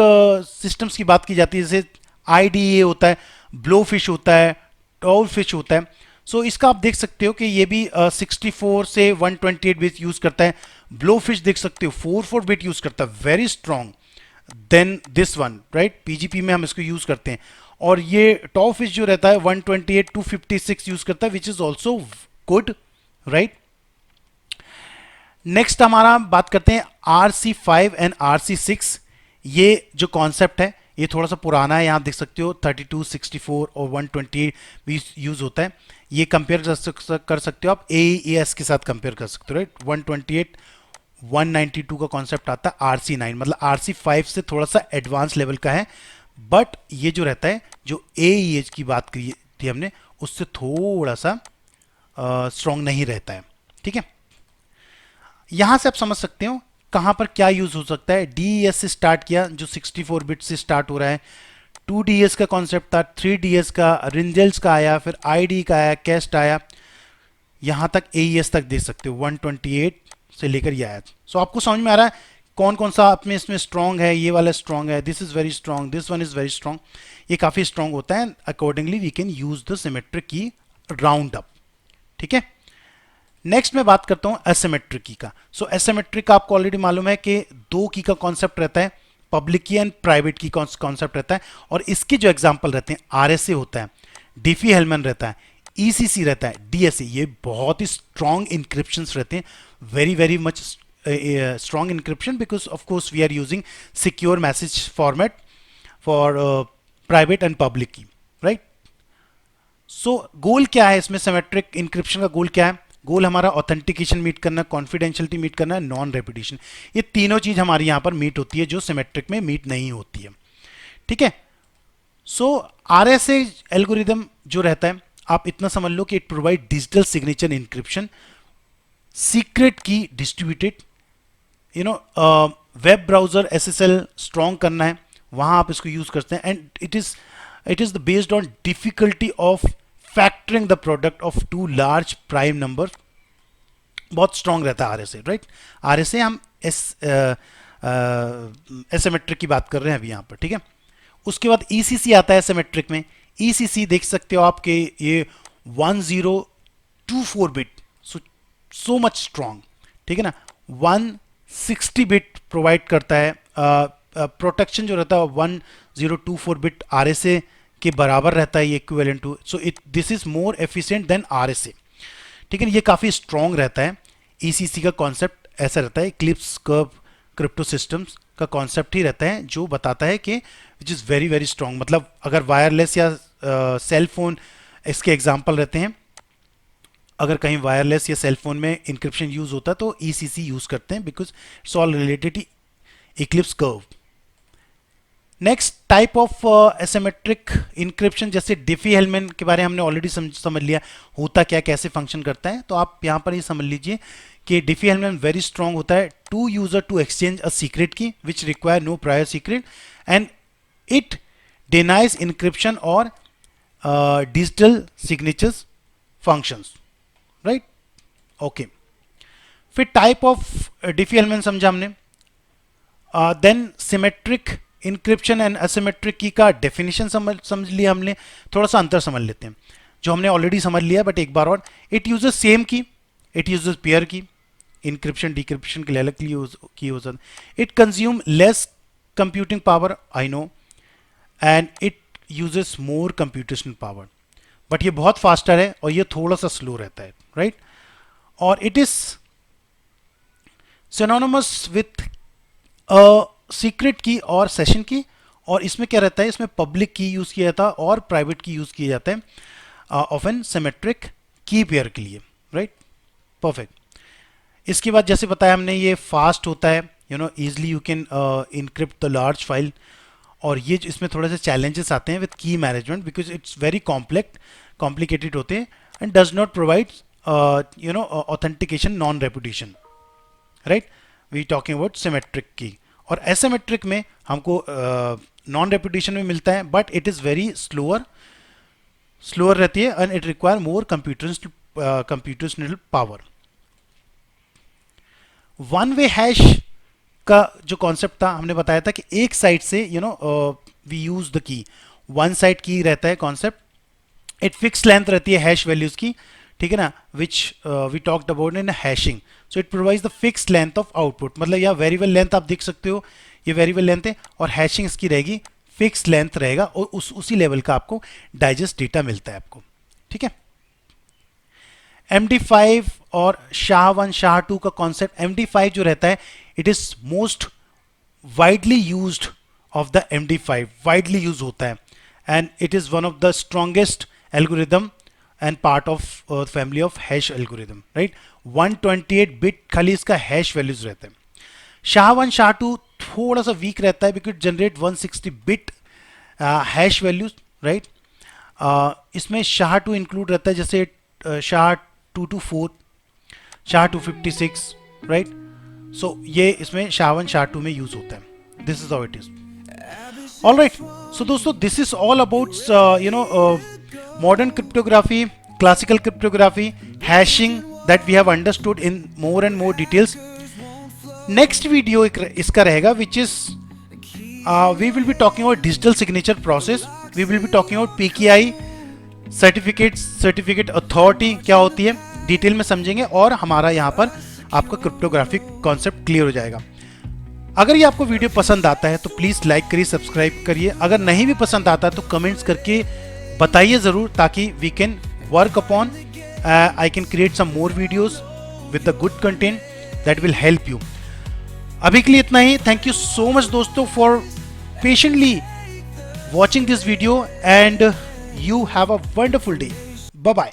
Speaker 1: सिस्टम्स की बात की जाती है, जैसे IDE होता है, ब्लोफिश होता है, टॉलफिश होता है। सो इसका आप देख सकते हो कि ये भी 64 से 128 बिट यूज करता है। ब्लोफिश देख सकते हो 44 बिट यूज करता है, very strong then this one, right. PGP में हम इसको यूज करते हैं। और ये टॉफिश जो रहता है 128, 256 यूज करता है, which is also good, right. Next हमारा बात करते हैं RC5 एंड RC6। ये जो कॉन्सेप्ट है ये थोड़ा सा पुराना है, यहां देख सकते हो 32, 64 और 128 भी यूज होता है। ये कंपेयर कर सकते हो आप AES के साथ कंपेयर कर सकते हो, राइट। 128, 192 का कॉन्सेप्ट आता है RC9, मतलब RC5 से थोड़ा सा एडवांस लेवल का है, बट ये जो रहता है, जो AES की बात की थी हमने, उससे थोड़ा सा स्ट्रॉन्ग नहीं रहता है, ठीक है। यहां से आप समझ सकते हो कहां पर क्या यूज हो सकता है। DES से स्टार्ट किया, जो 64 बिट से स्टार्ट हो रहा है, 2DS का कॉन्सेप्ट था, 3DS का, रिंजल्स का आया, फिर ID का आया, कैस्ट आया। यहाँ तक AES तक देख सकते हो, 128 से लेकर ये आया। सो आपको समझ में आ रहा है कौन कौन सा आप में इसमें स्ट्रॉन्ग है, ये वाला स्ट्रॉन्ग है, this is very strong, this one is very strong, ये काफ़ी स्ट्रॉन्ग होता है। Accordingly we can use the symmetric key round up. ठीक है, नेक्स्ट मैं बात करता हूं एसिमेट्रिक की का। सो एसिमेट्रिक का आपको ऑलरेडी मालूम है कि दो की का कॉन्सेप्ट रहता है, पब्लिक की एंड प्राइवेट की कॉन्सेप्ट रहता है, और इसके जो एग्जांपल रहते हैं आरएसए होता है, डिफी हेलमैन रहता है, ईसीसी रहता है, डीएसए, ये बहुत ही स्ट्रॉन्ग इंक्रिप्शन रहते हैं, very very much strong encryption, because of course we are using secure message format for private and public key, right. So goal क्या है इसमें, सिमेट्रिक इंक्रिप्शन का गोल क्या है? गोल हमारा ऑथेंटिकेशन मीट करना, कॉन्फिडेंशियलिटी मीट करना, नॉन रेपिटेशन, ये तीनों चीज हमारी यहां पर मीट होती है जो सिमेट्रिक में मीट नहीं होती है। ठीक है, सो आरएसए एल्गोरिदम जो रहता है, आप इतना समझ लो कि it provide digital signature encryption, secret key distributed, web browser SSL strong करना है, वहां आप इसको यूज करते हैं, and it is the based on difficulty of factoring the product of two large prime number, बहुत स्ट्रॉन्ग रहता है आरएसए, राइट। आरएसए हम एसिमेट्रिक की बात कर रहे हैं अभी यहां पर। ठीक है, उसके बाद ईसीसी आता है एसिमेट्रिक में। ईसीसी देख सकते हो आपके ये 1024 बिट, सो मच स्ट्रॉन्ग। ठीक है ना, 160 बिट प्रोवाइड करता है, प्रोटेक्शन जो रहता है 1024 बिट आरएसए के बराबर रहता है, ये equivalent to, so it this is more efficient than RSA. ठीक है, ये काफ़ी स्ट्रॉन्ग रहता है। ईसीसी का कॉन्सेप्ट ऐसा रहता है, क्लिप्स कर्व क्रिप्टो सिस्टम्स का कॉन्सेप्ट ही रहता है, जो बताता है कि which is very very strong, मतलब अगर वायरलेस या सेल फोन इसके एग्जाम्पल रहते हैं, अगर कहीं वायरलेस या सेल फोन में इंक्रिप्शन यूज होता है तो ईसीसी यूज करते हैं, because it's all related eclipse curve. Next type of asymmetric encryption, जैसे डिफी हेलमैन के बारे में हमने ऑलरेडी समझ लिया होता क्या, कैसे फंक्शन करता है, तो आप यहाँ पर ये समझ लीजिए कि डिफी हेलमैन वेरी स्ट्रॉन्ग होता है, two user to exchange a secret key which require no prior secret, and it denies encryption और digital signatures functions, right. Okay, फिर टाइप ऑफ डिफी हेलमैन समझा हमने, then symmetric encryption and asymmetric key का definition समझ लिया हमने, थोड़ा सा अंतर समझ लेते हैं जो हमने ऑलरेडी समझ लिया, बट एक बार और, इट यूजेस सेम की, इट यूजेस पेयर की, इंक्रिप्शन डिक्रिप्शन के लिए अलग की हो सकता, it consume less computing power, I know, and it uses more computational power, but ये बहुत फास्टर है और ये थोड़ा सा स्लो रहता है, राइट। और it is synonymous with secret की और सेशन की, और इसमें क्या रहता है, इसमें पब्लिक की यूज किया जाता है और प्राइवेट की यूज किया जाता है ऑफ एन सिमेट्रिक की पेयर के लिए, राइट। परफेक्ट। इसके बाद जैसे बताया हमने, ये फास्ट होता है, easily you can encrypt the large file, और ये इसमें थोड़े से चैलेंजेस आते हैं with key management, because it's very complicated होते हैं, and does not provide authentication non reputation, right. We talking about symmetric key, और एसिमेट्रिक में हमको नॉन रेपुटेशन में मिलता है, but it is very slower रहती है, and it require more computational power. One way hash का जो कॉन्सेप्ट था, हमने बताया था कि एक साइड से we use the key, one side key रहता है कॉन्सेप्ट, इट फिक्स लेंथ रहती है हैश वैल्यूज की, ठीक है ना, which we talked about in hashing, so it provides the fixed length of output, मतलब यह वेरिएबल लेंथ आप देख सकते हो, ये वेरिएबल लेंथ है, और हैशिंग इसकी रहेगी फिक्स्ड लेंथ रहेगा, और उसी लेवल का आपको डाइजेस्ट डेटा मिलता है आपको, ठीक है। MD5 और SHA-1 SHA-2 का कॉन्सेप्ट, MD5 जो रहता है, it is most widely used of the MD5, widely use होता है, and it is one of the strongest algorithm and part of family of hash algorithm, right. 128 bit खाली इसका hash values रहते हैं। SHA-1 SHA-2 थोड़ा सा week रहता है, because generate 160 bit hash values, right. इसमें SHA-2 इंक्लूड रहता है, जैसे SHA-224, SHA-256, राइट। सो ये इसमें SHA-1 SHA-2 में यूज होता है, this is how it is. All right, so दोस्तों, this is all about modern cryptography, classical cryptography, hashing that we have understood in more and more details. Next video इसका रहेगा which is we will be talking about digital signature process. We will be talking about PKI certificate authority क्या होती है, detail में समझेंगे और हमारा यहाँ पर आपका क्रिप्टोग्राफिक कॉन्सेप्ट क्लियर हो जाएगा. अगर ये आपको वीडियो पसंद आता है तो प्लीज़ लाइक करिए, सब्सक्राइब करिए. अगर नहीं भी पसंद आता तो कमेंट्स करके बताइए ज़रूर, ताकि we can work upon, I can create some more videos with the good content that will help you. अभी के लिए इतना ही. थैंक यू सो मच दोस्तों for patiently watching this video and you have a wonderful day. Bye bye.